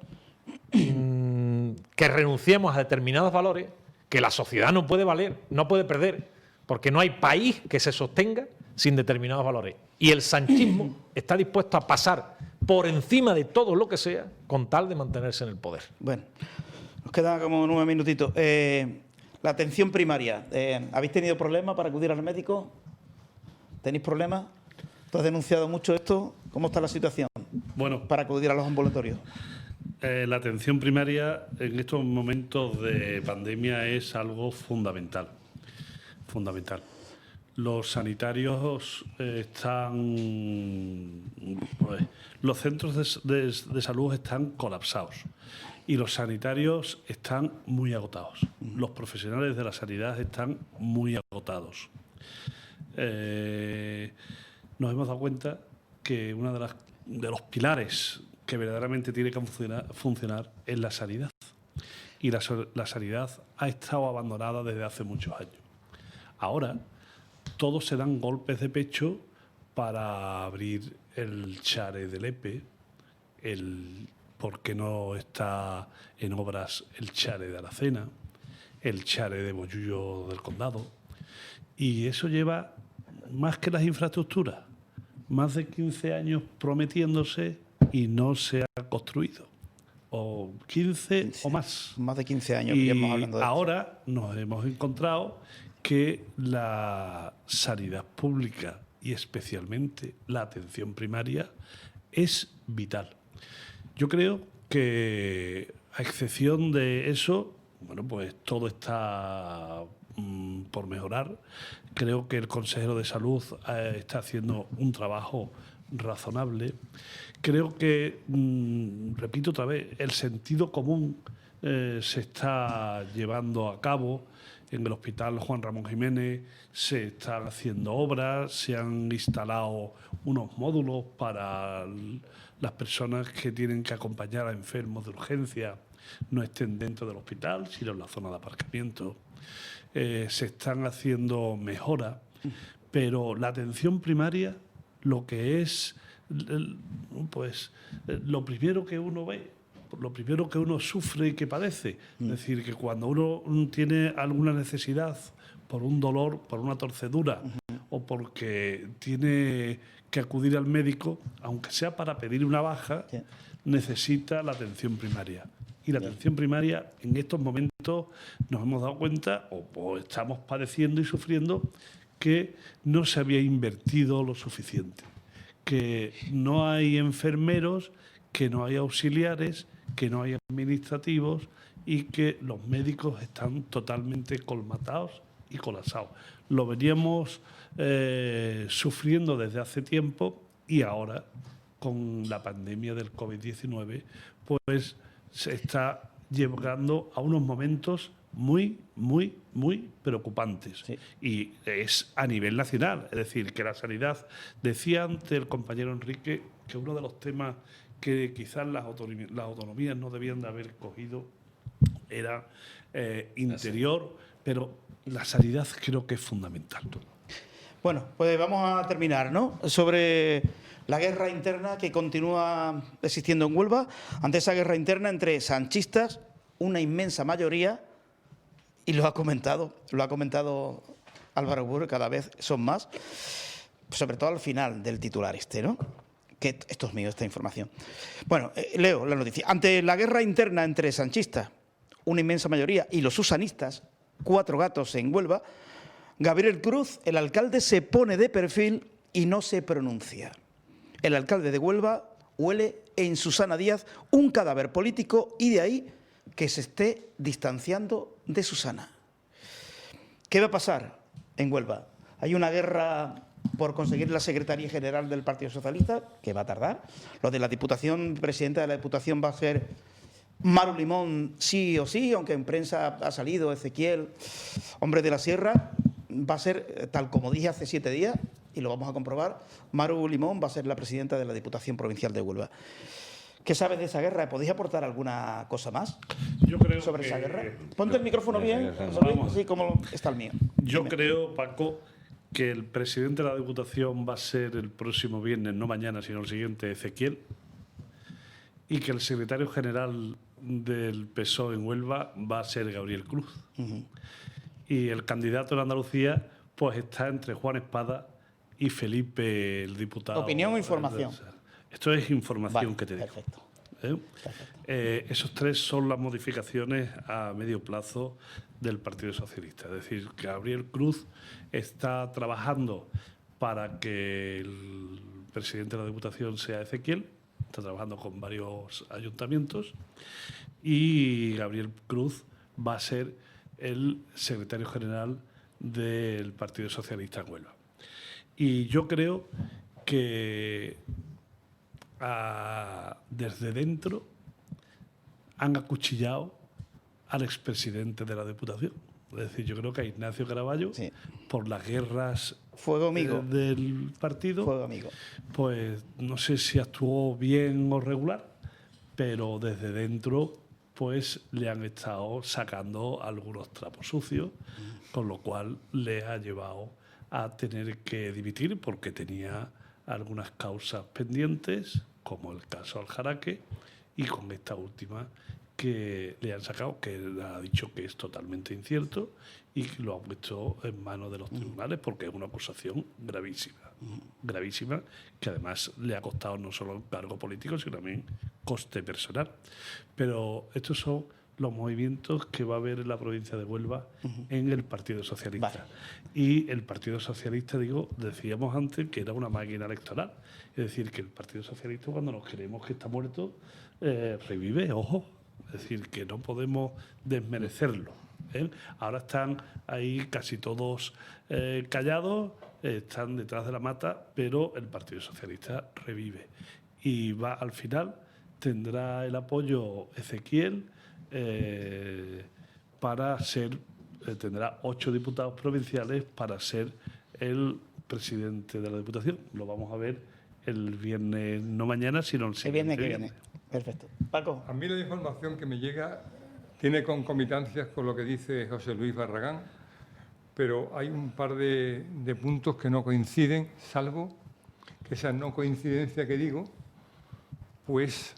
que renunciemos a determinados valores que la sociedad no puede valer, no puede perder, porque no hay país que se sostenga sin determinados valores. Y el sanchismo está dispuesto a pasar por encima de todo lo que sea con tal de mantenerse en el poder. Bueno, nos quedan como 9 minutitos. La atención primaria. ¿Habéis tenido problemas para acudir al médico? ¿Tenéis problemas? ¿Tú has denunciado mucho esto? ¿Cómo está la situación Bueno, para acudir a los ambulatorios? la atención primaria en estos momentos de pandemia es algo fundamental. Fundamental. Los sanitarios están... pues, los centros de salud están colapsados y los sanitarios están muy agotados. Los profesionales de la sanidad están muy agotados. Nos hemos dado cuenta que uno de los pilares que verdaderamente tiene que funcionar es la sanidad. Y la sanidad ha estado abandonada desde hace muchos años. Ahora, todos se dan golpes de pecho para abrir el Chare del Lepe, porque no está en obras el Chare de Aracena, el Chare de Bollullo del Condado. Y eso lleva, más que las infraestructuras, más de 15 años prometiéndose y no se ha construido. O 15 o más. Más de 15 años que Y llevamos hablando de esto. ahora nos hemos encontrado que la sanidad pública y especialmente la atención primaria es vital. Yo creo que, a excepción de eso, bueno, pues todo está por mejorar. Creo que el consejero de Salud está haciendo un trabajo razonable. Creo que, repito otra vez, el sentido común se está llevando a cabo. En el Hospital Juan Ramón Jiménez se están haciendo obras, se han instalado unos módulos para las personas que tienen que acompañar a enfermos de urgencia, no estén dentro del hospital, sino en la zona de aparcamiento. Se están haciendo mejoras, pero la atención primaria, lo que es, pues, lo primero que uno ve, lo primero que uno sufre y que padece. Es decir, que cuando uno tiene alguna necesidad por un dolor, por una torcedura o porque tiene que acudir al médico, aunque sea para pedir una baja, necesita la atención primaria. Y la atención primaria, en estos momentos, nos hemos dado cuenta, o estamos padeciendo y sufriendo, que no se había invertido lo suficiente. Que no hay enfermeros, que no hay auxiliares, que no hay administrativos y que los médicos están totalmente colmatados y colapsados. Lo veníamos sufriendo desde hace tiempo y ahora, con la pandemia del COVID-19, pues se está llegando a unos momentos muy, muy, muy preocupantes. Sí. Y es a nivel nacional. Es decir, que la sanidad, decía antes el compañero Enrique, que uno de los temas que quizás las autonomías no debían de haber cogido era interior, pero la sanidad creo que es fundamental. Bueno, pues vamos a terminar, ¿no? Sobre la guerra interna que continúa existiendo en Huelva, ante esa guerra interna entre sanchistas, una inmensa mayoría, y lo ha comentado Álvaro Burr, cada vez son más, sobre todo al final del titular ¿no? Que esto es mío, esta información. Bueno, leo la noticia. Ante la guerra interna entre sanchistas, una inmensa mayoría, y los susanistas, 4 gatos en Huelva, Gabriel Cruz, el alcalde, se pone de perfil y no se pronuncia. El alcalde de Huelva huele en Susana Díaz un cadáver político y de ahí que se esté distanciando de Susana. ¿Qué va a pasar en Huelva? Hay una guerra por conseguir la Secretaría General del Partido Socialista, que va a tardar. Lo de la Diputación, presidenta de la Diputación va a ser Maru Limón sí o sí, aunque en prensa ha salido Ezequiel, hombre de la Sierra, va a ser, tal como dije hace 7 días, y lo vamos a comprobar, Maru Limón va a ser la presidenta de la Diputación Provincial de Huelva. ¿Qué sabes de esa guerra? ¿Podéis aportar alguna cosa más Yo creo sobre que, esa guerra? Ponte el micrófono bien, vamos. así como está el mío. Yo Dime. creo, Paco, que el presidente de la Diputación va a ser el próximo viernes, no mañana, sino el siguiente, Ezequiel, y que el secretario general del PSOE en Huelva va a ser Gabriel Cruz. Y el candidato en Andalucía pues está entre Juan Espada y Felipe, el diputado. ¿Opinión o información? Esto es información Vale, que te digo. perfecto. Esos tres son las modificaciones a medio plazo del Partido Socialista. Es decir, que Gabriel Cruz está trabajando para que el presidente de la Diputación sea Ezequiel, está trabajando con varios ayuntamientos, y Gabriel Cruz va a ser el secretario general del Partido Socialista en Huelva. Y yo creo que desde dentro han acuchillado al expresidente de la Diputación. Es decir, yo creo que a Ignacio Caraballo, Sí. por las guerras Fuego amigo. del partido, Fuego amigo. pues no sé si actuó bien o regular, pero desde dentro pues le han estado sacando algunos trapos sucios, con lo cual le ha llevado a tener que dimitir porque tenía algunas causas pendientes, como el caso Aljaraque, y con esta última que le han sacado, que él ha dicho que es totalmente incierto y que lo han puesto en manos de los tribunales porque es una acusación gravísima, gravísima, que además le ha costado no solo un cargo político, sino también coste personal. Pero estos son los movimientos que va a haber en la provincia de Huelva en el Partido Socialista. Vale. Y el Partido Socialista, decíamos antes que era una máquina electoral. Es decir, que el Partido Socialista, cuando nos creemos que está muerto, revive, ojo. Es decir, que no podemos desmerecerlo, ¿eh? Ahora están ahí casi todos callados, están detrás de la mata, pero el Partido Socialista revive. Y va al final, tendrá el apoyo Ezequiel para ser, tendrá 8 diputados provinciales para ser el presidente de la Diputación. Lo vamos a ver el viernes, no mañana, sino el El siguiente viernes que viene. Perfecto. Paco. A mí la información que me llega tiene concomitancias con lo que dice José Luis Barragán, pero hay un par de puntos que no coinciden, salvo que esa no coincidencia que digo, pues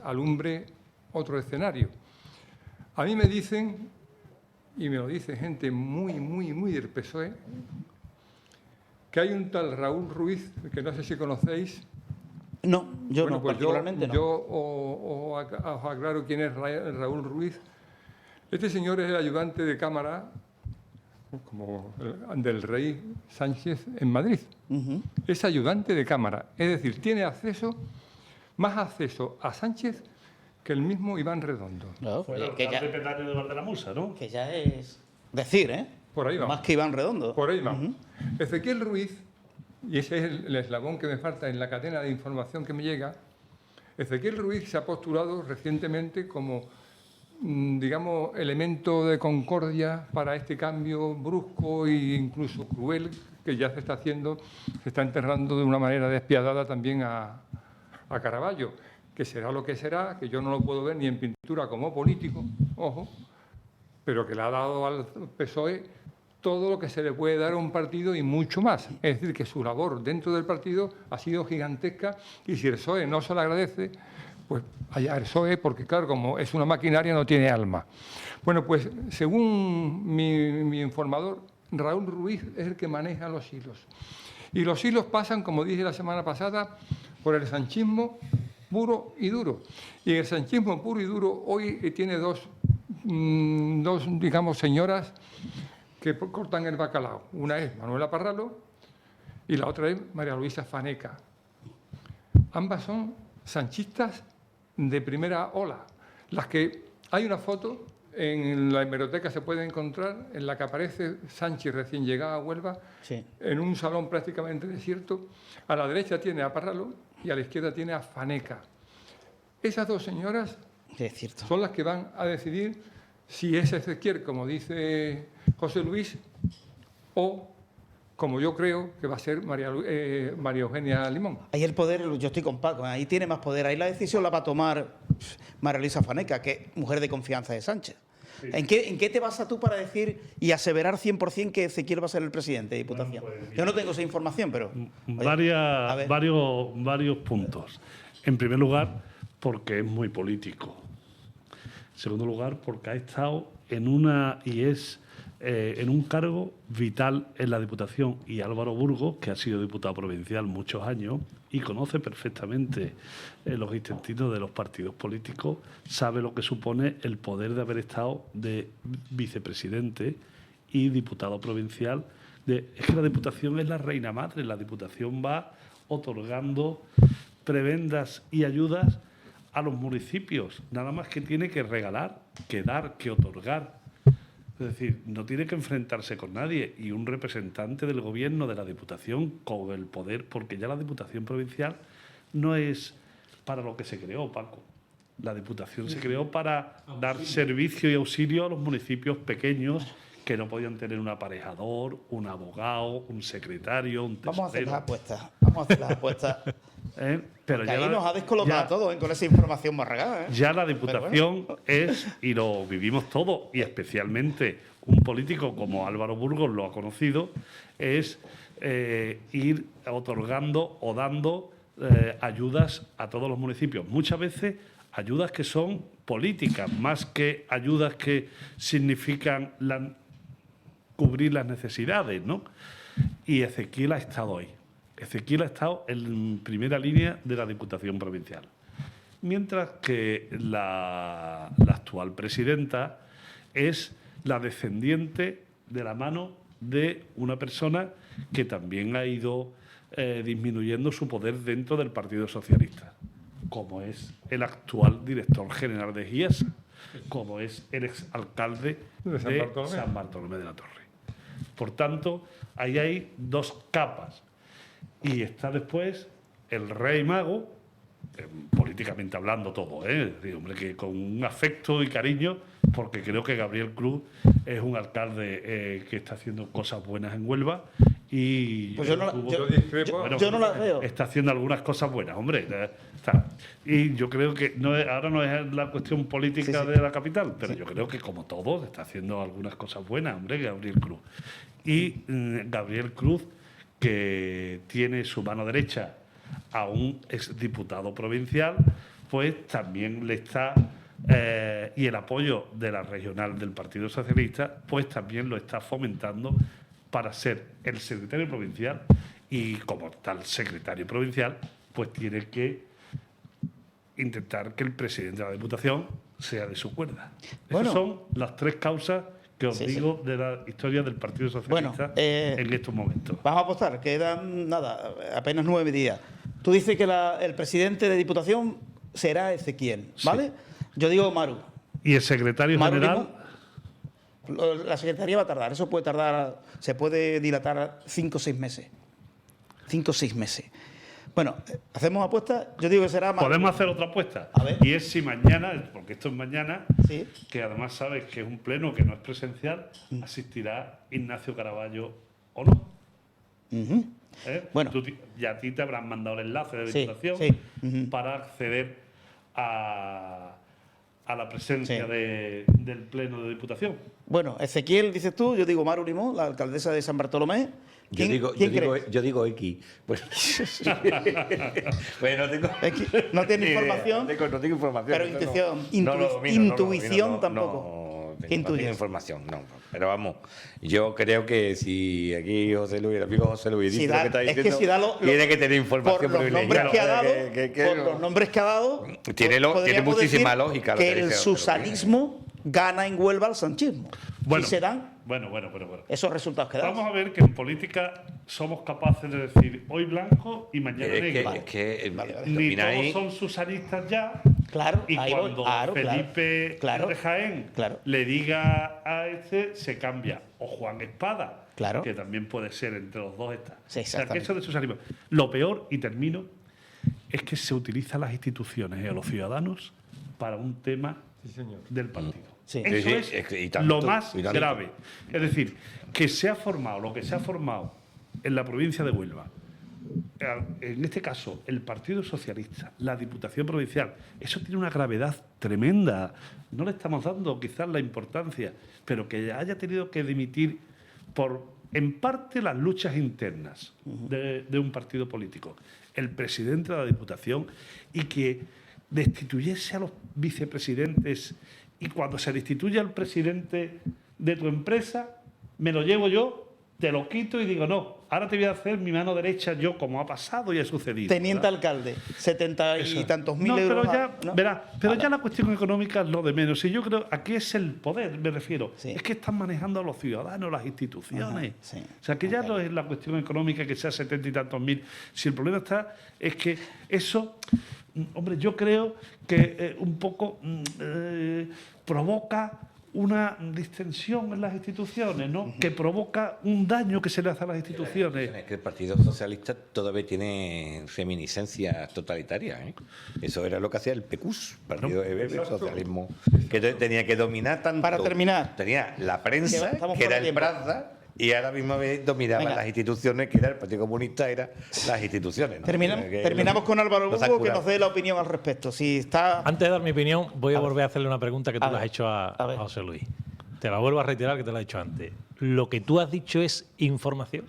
alumbre otro escenario. A mí me dicen, y me lo dice gente muy del PSOE, que hay un tal Raúl Ruiz, que no sé si conocéis. No, yo Bueno, no, pues particularmente no. yo os aclaro quién es Raúl Ruiz. Este señor es el ayudante de cámara como del rey Sánchez en Madrid. Es ayudante de cámara, es decir, tiene más acceso a Sánchez que el mismo Iván Redondo. Claro, Fue el que, alcalde pedaño de Valdenamusa, ¿no? que ya es decir, ¿eh? Por ahí vamos. Más que Iván Redondo. Por ahí vamos. Ezequiel Ruiz, y ese es el eslabón que me falta en la cadena de información que me llega, Ezequiel Ruiz se ha postulado recientemente como, digamos, elemento de concordia para este cambio brusco e incluso cruel que ya se está haciendo, se está enterrando de una manera despiadada también a Caraballo, que será lo que será, que yo no lo puedo ver ni en pintura como político, ojo, pero que le ha dado al PSOE todo lo que se le puede dar a un partido y mucho más. Es decir, que su labor dentro del partido ha sido gigantesca y si el PSOE no se lo agradece, pues allá el PSOE, porque claro, como es una maquinaria, no tiene alma. Bueno, pues según mi informador, Raúl Ruiz es el que maneja los hilos. Y los hilos pasan, como dije la semana pasada, por el sanchismo puro y duro. Y el sanchismo puro y duro hoy tiene dos, digamos, señoras que cortan el bacalao. Una es Manuela Parralo y la otra es María Luisa Faneca. Ambas son sanchistas de primera ola. Las que hay una foto en la hemeroteca se puede encontrar en la que aparece Sánchez recién llegada a Huelva, Sí. en un salón prácticamente desierto. A la derecha tiene a Parralo y a la izquierda tiene a Faneca. Esas dos señoras Sí, es cierto. son las que van a decidir si es Ezequiel, como dice José Luis, o como yo creo que va a ser María Eugenia Limón. Ahí el poder, yo estoy con Paco, ahí tiene más poder. Ahí la decisión la va a tomar María Luisa Faneca, que es mujer de confianza de Sánchez. Sí. ¿En qué te basas tú para decir y aseverar 100% que Ezequiel va a ser el presidente de Diputación? Bueno, pues, yo no tengo esa información, pero... Varios puntos. En primer lugar, porque es muy político. En segundo lugar, porque ha estado en un cargo vital en la Diputación, y Álvaro Burgos, que ha sido diputado provincial muchos años y conoce perfectamente los intestinos de los partidos políticos, sabe lo que supone el poder de haber estado de vicepresidente y diputado provincial. Es que la Diputación es la reina madre, la Diputación va otorgando prebendas y ayudas a los municipios, nada más que tiene que regalar, que dar, que otorgar. Es decir, no tiene que enfrentarse con nadie, y un representante del gobierno de la Diputación con el poder, porque ya la Diputación provincial no es para lo que se creó, Paco. La Diputación se creó para dar servicio y auxilio a los municipios pequeños que no podían tener un aparejador, un abogado, un secretario, un tesorero. Vamos a hacer las apuestas. Pero ya ahí nos ha descolocado a todos con esa información barragada. Ya la Diputación es, y lo vivimos todos, y especialmente un político como Álvaro Burgos lo ha conocido, es ir otorgando o dando ayudas a todos los municipios. Muchas veces ayudas que son políticas, más que ayudas que significan cubrir las necesidades, ¿no? Y Ezequiel ha estado ahí. Ezequiel ha estado en primera línea de la Diputación provincial. Mientras que la actual presidenta es la descendiente de la mano de una persona que también ha ido disminuyendo su poder dentro del Partido Socialista, como es el actual director general de GIES, como es el exalcalde de San Bartolomé de la Torre. Por tanto, ahí hay dos capas. Y está después el rey mago, políticamente hablando todo, hombre, que con un afecto y cariño, porque creo que Gabriel Cruz es un alcalde que está haciendo cosas buenas en Huelva. Y pues yo no las veo. Está haciendo algunas cosas buenas, hombre. Está. Y yo creo que ahora no es la cuestión política de la capital, pero yo creo que, como todos, está haciendo algunas cosas buenas, hombre, Gabriel Cruz. Y Gabriel Cruz, que tiene su mano derecha a un exdiputado provincial, pues también le está... y el apoyo de la regional del Partido Socialista, pues también lo está fomentando para ser el secretario provincial, y como tal secretario provincial, pues tiene que intentar que el presidente de la Diputación sea de su cuerda. Esas son las tres causas que os digo de la historia del Partido Socialista en estos momentos. Vamos a apostar, quedan apenas 9 días. Tú dices que el presidente de Diputación será Ezequiel, ¿vale? Yo digo Maru. ¿Y el secretario general? La secretaría va a tardar, eso puede tardar, se puede dilatar 5 o 6 meses. 5 o 6 meses. Bueno, hacemos apuestas, yo digo que será Maru. Podemos hacer otra apuesta. A ver. Y es si mañana, porque esto es mañana, que además sabes que es un pleno que no es presencial, asistirá Ignacio Caraballo o no. Bueno. Ya a ti te habrán mandado el enlace de Diputación para acceder a la presencia del pleno de Diputación. Bueno, Ezequiel, dices tú, yo digo Maru Limón, la alcaldesa de San Bartolomé. Yo digo X. Pues, no tiene información. No tengo información. Pero intuición tampoco. No tengo información, no. Pero vamos, yo creo que si aquí el amigo José Luis dice lo que está diciendo, tiene que tener información por los nombres que ha dado, por los nombres que ha dado, tiene muchísima lógica. Que el susanismo gana en Huelva al sanchismo. Bueno, y se dan esos resultados que dan. Vamos a ver que en política somos capaces de decir hoy blanco y mañana negro. Ni todos son susanistas ya. Claro, y cuando Felipe de Jaén le diga a se cambia. O Juan Espada, que también puede ser entre los dos está. Sí, o sea, que eso de susanismo. Lo peor, y termino, es que se utilizan las instituciones y a los ciudadanos para un tema del partido. Eso es lo más grave. Es decir, que se ha formado lo que se ha formado en la provincia de Huelva, en este caso, el Partido Socialista, la Diputación Provincial, eso tiene una gravedad tremenda. No le estamos dando quizás la importancia, pero que haya tenido que dimitir por, en parte, las luchas internas de un partido político, el presidente de la Diputación, y que destituyese a los vicepresidentes, y cuando se destituye al presidente de tu empresa, me lo llevo yo, te lo quito y digo, no, ahora te voy a hacer mi mano derecha yo, como ha pasado y ha sucedido. Teniente alcalde, 70 y tantos mil euros. Pero ya, verás, ya la cuestión económica es lo de menos. Y yo creo, aquí es el poder, me refiero. Sí. Es que están manejando a los ciudadanos, las instituciones. Sí. O sea, que ya no es la cuestión económica que sea 70 y tantos mil. Si el problema está, es que eso, hombre, yo creo que un poco provoca una distensión en las instituciones, ¿no? Que provoca un daño que se le hace a las instituciones. Es que el Partido Socialista todavía tiene reminiscencias totalitarias, ¿eh? Eso era lo que hacía el PQS, Partido del Socialismo, que tenía que dominar tanto. Para terminar. Tenía la prensa, Estamos que era fuera el de tiempo. Pravda, y a la misma vez dominaba Venga. las instituciones, que era el Partido Comunista, era las instituciones, ¿no? Terminamos con Álvaro Los han Lugo, que curado. nos dé la opinión al respecto. Si está... Antes de dar mi opinión, voy a volver a hacerle una pregunta que tú le has hecho a ver. José Luis. Te la vuelvo a reiterar que te la he dicho antes. ¿Lo que tú has dicho es información?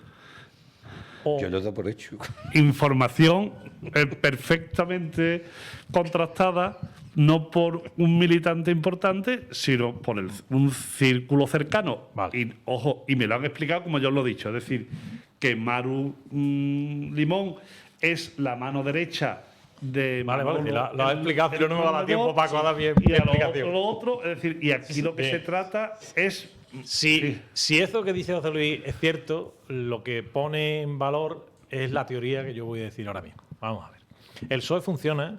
¿O Yo lo doy por hecho. Información perfectamente contrastada, no por un militante importante, sino por un círculo cercano. Vale. Y, ojo, y me lo han explicado como yo lo he dicho, es decir, que Maru Limón es la mano derecha de Vale, vale, Manolo, lo has explicado, pero no me va a dar tiempo, Paco, a dar mi y a explicación. lo otro, es decir, y aquí lo que Bien. se trata es... Si eso que dice José Luis es cierto, lo que pone en valor es la teoría que yo voy a decir ahora mismo. Vamos a ver. El PSOE funciona,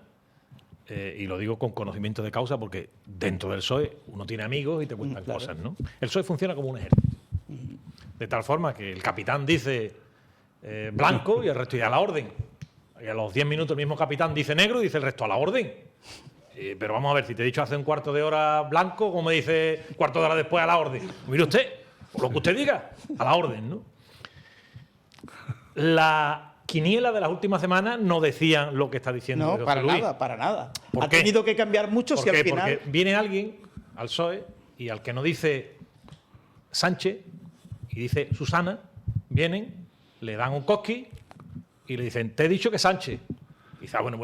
y lo digo con conocimiento de causa, porque dentro del PSOE uno tiene amigos y te cuentan claro. cosas, ¿no? El PSOE funciona como un ejército. De tal forma que el capitán dice blanco y el resto ya a la orden. Y a los 10 minutos el mismo capitán dice negro y dice el resto a la orden. Pero vamos a ver, si te he dicho hace un cuarto de hora blanco, ¿cómo me dice un cuarto de hora después a la orden? Mire usted, por lo que usted diga, a la orden, ¿no? La quiniela de las últimas semanas no decían lo que está diciendo No, José para Luis. nada, para nada. ¿Por Ha qué? tenido que cambiar mucho ¿Por si qué? al final... Porque viene alguien al PSOE y al que no dice Sánchez y dice Susana, vienen, le dan un cosqui y le dicen, te he dicho que Sánchez. Y dice, bueno,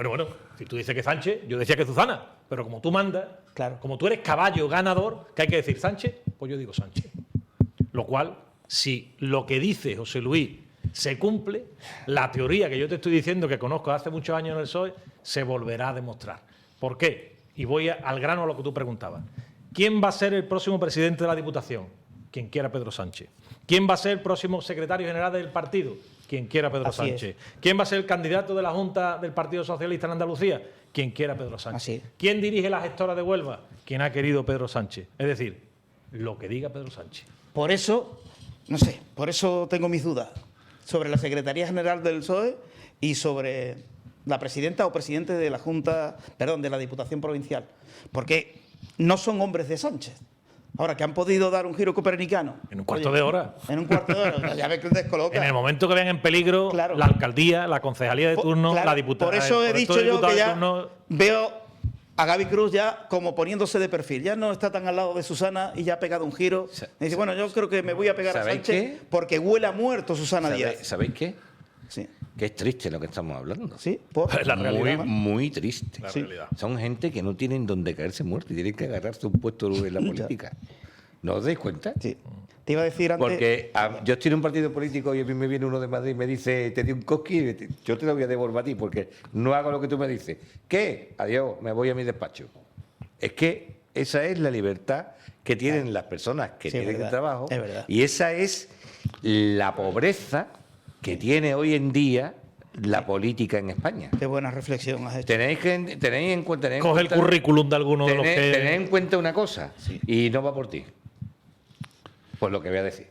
si tú dices que Sánchez, yo decía que Susana, pero como tú mandas, Claro. como tú eres caballo ganador, que hay que decir Sánchez, pues yo digo Sánchez. Lo cual, si lo que dice José Luis se cumple, la teoría que yo te estoy diciendo que conozco hace muchos años en el PSOE se volverá a demostrar. ¿Por qué? Y voy al grano a lo que tú preguntabas. ¿Quién va a ser el próximo presidente de la Diputación? Quien quiera Pedro Sánchez. ¿Quién va a ser el próximo secretario general del partido? Quien quiera Pedro Así Sánchez. ¿Quién va a ser el candidato de la Junta del Partido Socialista en Andalucía? Quien quiera Pedro Sánchez. Así es. ¿Quién dirige la gestora de Huelva? Quien ha querido Pedro Sánchez. Es decir, lo que diga Pedro Sánchez. Por eso, no sé, por eso tengo mis dudas sobre la Secretaría General del PSOE y sobre la presidenta o presidente de la Junta, perdón, de la Diputación Provincial. Porque no son hombres de Sánchez. Ahora, que han podido dar un giro copernicano. En un cuarto de hora. En un cuarto de hora. Ya ves que descoloca. En el momento que vean en peligro Claro. la alcaldía, la concejalía de turno, Claro, la diputada. por eso he el dicho resto de yo diputados que de ya turno, veo a Gaby Cruz ya como poniéndose de perfil. Ya no está tan al lado de Susana y ya ha pegado un giro. Y dice, bueno, yo creo que me voy a pegar a ¿Sabéis Sánchez qué? porque huele a muerto Susana Díaz. ¿Sabéis qué? Sí, Que es triste lo que estamos hablando. sí, por La realidad. Muy, muy triste. La Sí. realidad. Son gente que no tienen donde caerse muertos y tienen que agarrarse un puesto en la política. ¿No os dais cuenta? Sí. Te iba a decir antes... Porque yo estoy en un partido político y a mí me viene uno de Madrid y me dice, te di un cosqui, yo te lo voy a devolver a ti porque no hago lo que tú me dices. ¿Qué? Adiós, me voy a mi despacho. Es que esa es la libertad que tienen las personas que Sí, es tienen verdad, trabajo es verdad. y esa es la pobreza que tiene hoy en día la política en España. Qué buena reflexión has hecho. Tenéis en cuenta... Coge el currículum de alguno de los que... Tened en cuenta una cosa, y no va por ti, por lo que voy a decir,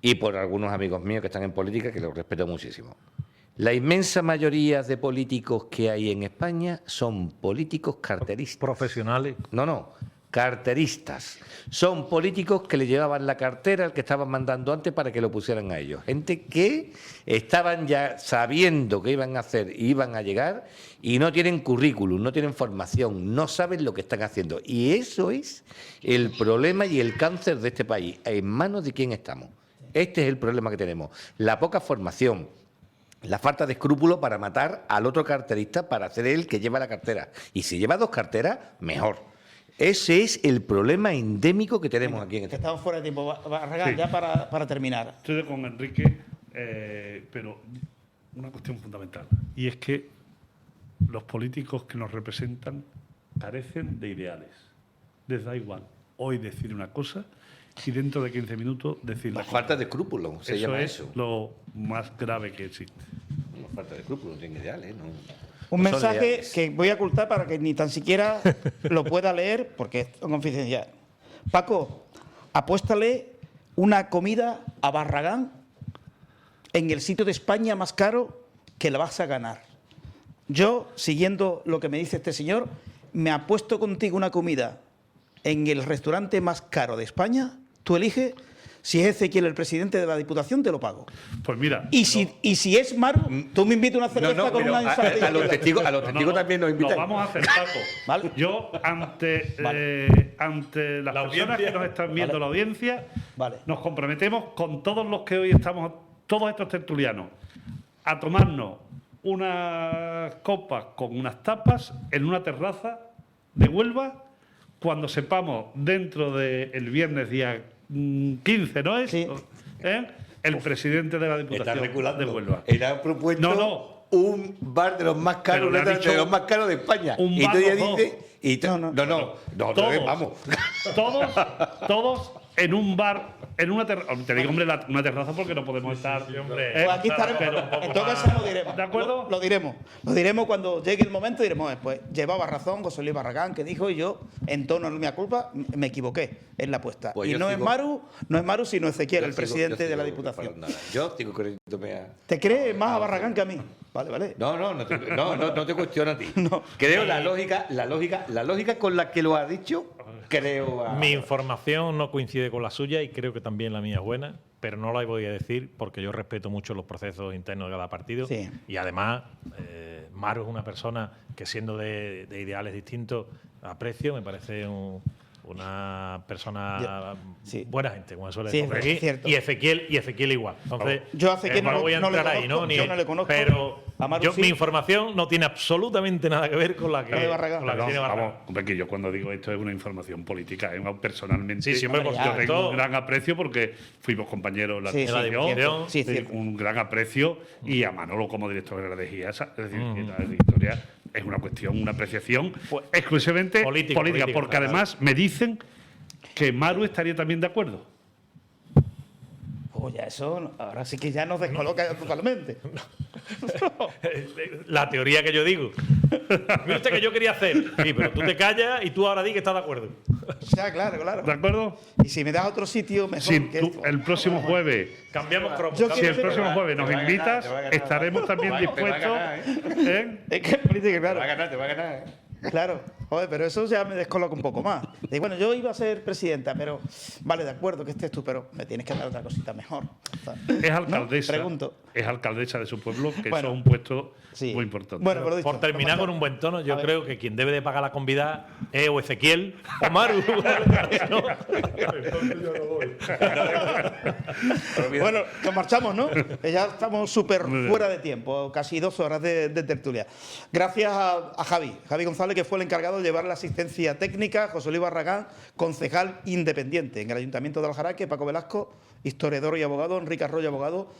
y por algunos amigos míos que están en política, que los respeto muchísimo. La inmensa mayoría de políticos que hay en España son políticos carteristas. Profesionales. No, carteristas. Son políticos que le llevaban la cartera al que estaban mandando antes para que lo pusieran a ellos. Gente que estaban ya sabiendo qué iban a hacer y iban a llegar y no tienen currículum, no tienen formación, no saben lo que están haciendo. Y eso es el problema y el cáncer de este país. ¿En manos de quién estamos? Este es el problema que tenemos. La poca formación, la falta de escrúpulo para matar al otro carterista para ser él que lleva la cartera. Y si lleva 2 carteras, mejor. Ese es el problema endémico que tenemos aquí en este país. Estamos fuera de tiempo. Barragán, Sí. ya para terminar. Estoy con Enrique, pero una cuestión fundamental. Y es que los políticos que nos representan carecen de ideales. Les da igual hoy decir una cosa y dentro de 15 minutos decir La la falta de escrúpulo, se Eso llama es eso. lo más grave que existe. La falta de escrúpulo, no tiene ideales, ¿no? Un No son mensaje leales. que voy a ocultar para que ni tan siquiera lo pueda leer porque es confidencial. Paco, apuéstale una comida a Barragán en el sitio de España más caro que la vas a ganar. Yo, siguiendo lo que me dice este señor, me apuesto contigo una comida en el restaurante más caro de España. Tú eliges. Si es Ezequiel el presidente de la Diputación, te lo pago. Pues mira, Y si es Maru, tú me invitas una cerveza No, con pero una ensaladilla. a los testigos, también nos invitan. Lo vamos a hacer, Paco. Vale. Yo, ante las personas que nos están viendo, la audiencia, Vale. nos comprometemos con todos los que hoy estamos, todos estos tertulianos, a tomarnos unas copas con unas tapas en una terraza de Huelva cuando sepamos dentro del viernes día 15, ¿no es? Sí. El presidente de la Está Diputación de reculando. Huelva. Era propuesto No. un bar de los más caros, Pero le ha de dicho los más caros de España. un Y bar tú ya los dos. dices... No. Todos, vamos. todos en un bar, en una terraza. Te digo, hombre, una terraza porque no podemos estar. hombre. Pues aquí estaremos. Pero un poco En todo más. caso lo diremos. ¿De acuerdo? Lo diremos. Lo diremos cuando llegue el momento y diremos, pues llevaba razón José Luis Barragán, que dijo, y yo, en tono de mi culpa, me equivoqué en la apuesta. Pues y yo no sigo- es Maru, sino Ezequiel, Yo el sigo- presidente yo de la sigo Diputación. preparando nada. Yo sigo creyéndome a... ¿Te crees más a Barragán que a mí? Vale. No te cuestiono a ti. Creo la lógica con la que lo ha dicho, creo a... Mi información no coincide con la suya y creo que también la mía es buena, pero no la voy a decir porque yo respeto mucho los procesos internos de cada partido. Sí. Y además, Maru es una persona que, siendo de ideales distintos, aprecio, me parece una persona Sí. buena gente, como suele Sí, decir por es aquí. cierto. Y Ezequiel igual. Entonces, Yo a Ezequiel no voy a no le entrar ahí, conozco, ¿no? yo no le conozco. Pero A Maru sí. mi información no tiene absolutamente nada que ver con la que, La de Barragán. con la que No, tiene Barragán. vamos, hombre, que yo cuando digo esto es una información política, personalmente. Sí, siempre, por yo tengo supuesto. un gran aprecio porque fuimos compañeros en la Sí, sí. Diputación, Sí, es cierto. un gran aprecio, y a Manolo como director de la DGIA, es decir, que la historia es una cuestión, una apreciación exclusivamente Política, política, porque claro. además me dicen que Maru estaría también de acuerdo. Oye, eso ahora sí que ya nos descoloca totalmente. La teoría que yo digo. Mira usted que yo quería hacer. Sí, pero tú te callas y tú ahora di que estás de acuerdo. Ya, claro. ¿De acuerdo? Y si me das otro sitio, mejor Si que tú esto. el próximo jueves, Cambiamos cromos. Yo si quiero el próximo jueves nos invitas, estaremos también dispuestos. Es que política, claro. te va a ganar, Claro, joder, pero eso ya me descoloca un poco más. Y bueno, yo iba a ser presidenta, pero vale, de acuerdo que estés tú, pero me tienes que dar otra cosita mejor. Es ¿No? alcaldesa. Pregunto. Es alcaldesa de su pueblo, que Bueno, eso es un puesto Sí. muy importante. Bueno, pero dicho, Por terminar con un buen tono, yo A ver. creo que quien debe de pagar la convidada es o Ezequiel o Maru. No. Bueno, nos marchamos, ¿no? Que ya estamos súper fuera de tiempo, casi 2 horas de tertulia. Gracias a Javi González, que fue el encargado de llevar la asistencia técnica, José Luis Barragán, concejal independiente en el Ayuntamiento de Aljaraque, Paco Velasco, historiador y abogado, Enrique Arroyo, abogado,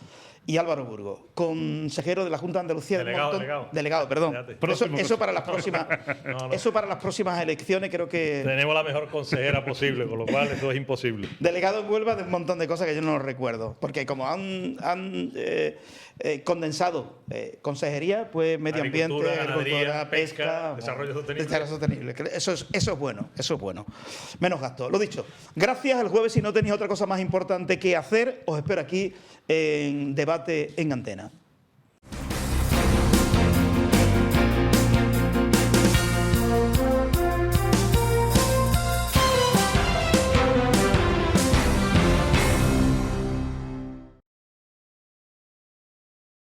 y Álvaro Burgos, consejero de la Junta de Andalucía. Delegado, perdón. Fíjate. Eso para las próximas, eso para las próximas elecciones creo que... Tenemos la mejor consejera posible, con lo cual eso es imposible. Delegado en Huelva de un montón de cosas que yo no recuerdo, porque como han condensado consejería, pues medio ambiente, Agricultura, agricultura, ganadería, pesca, pesca, desarrollo sostenible. desarrollo sostenible. Eso es bueno, Menos gasto. Lo dicho, gracias. El jueves, si no tenéis otra cosa más importante que hacer, os espero aquí en Debate en Antena.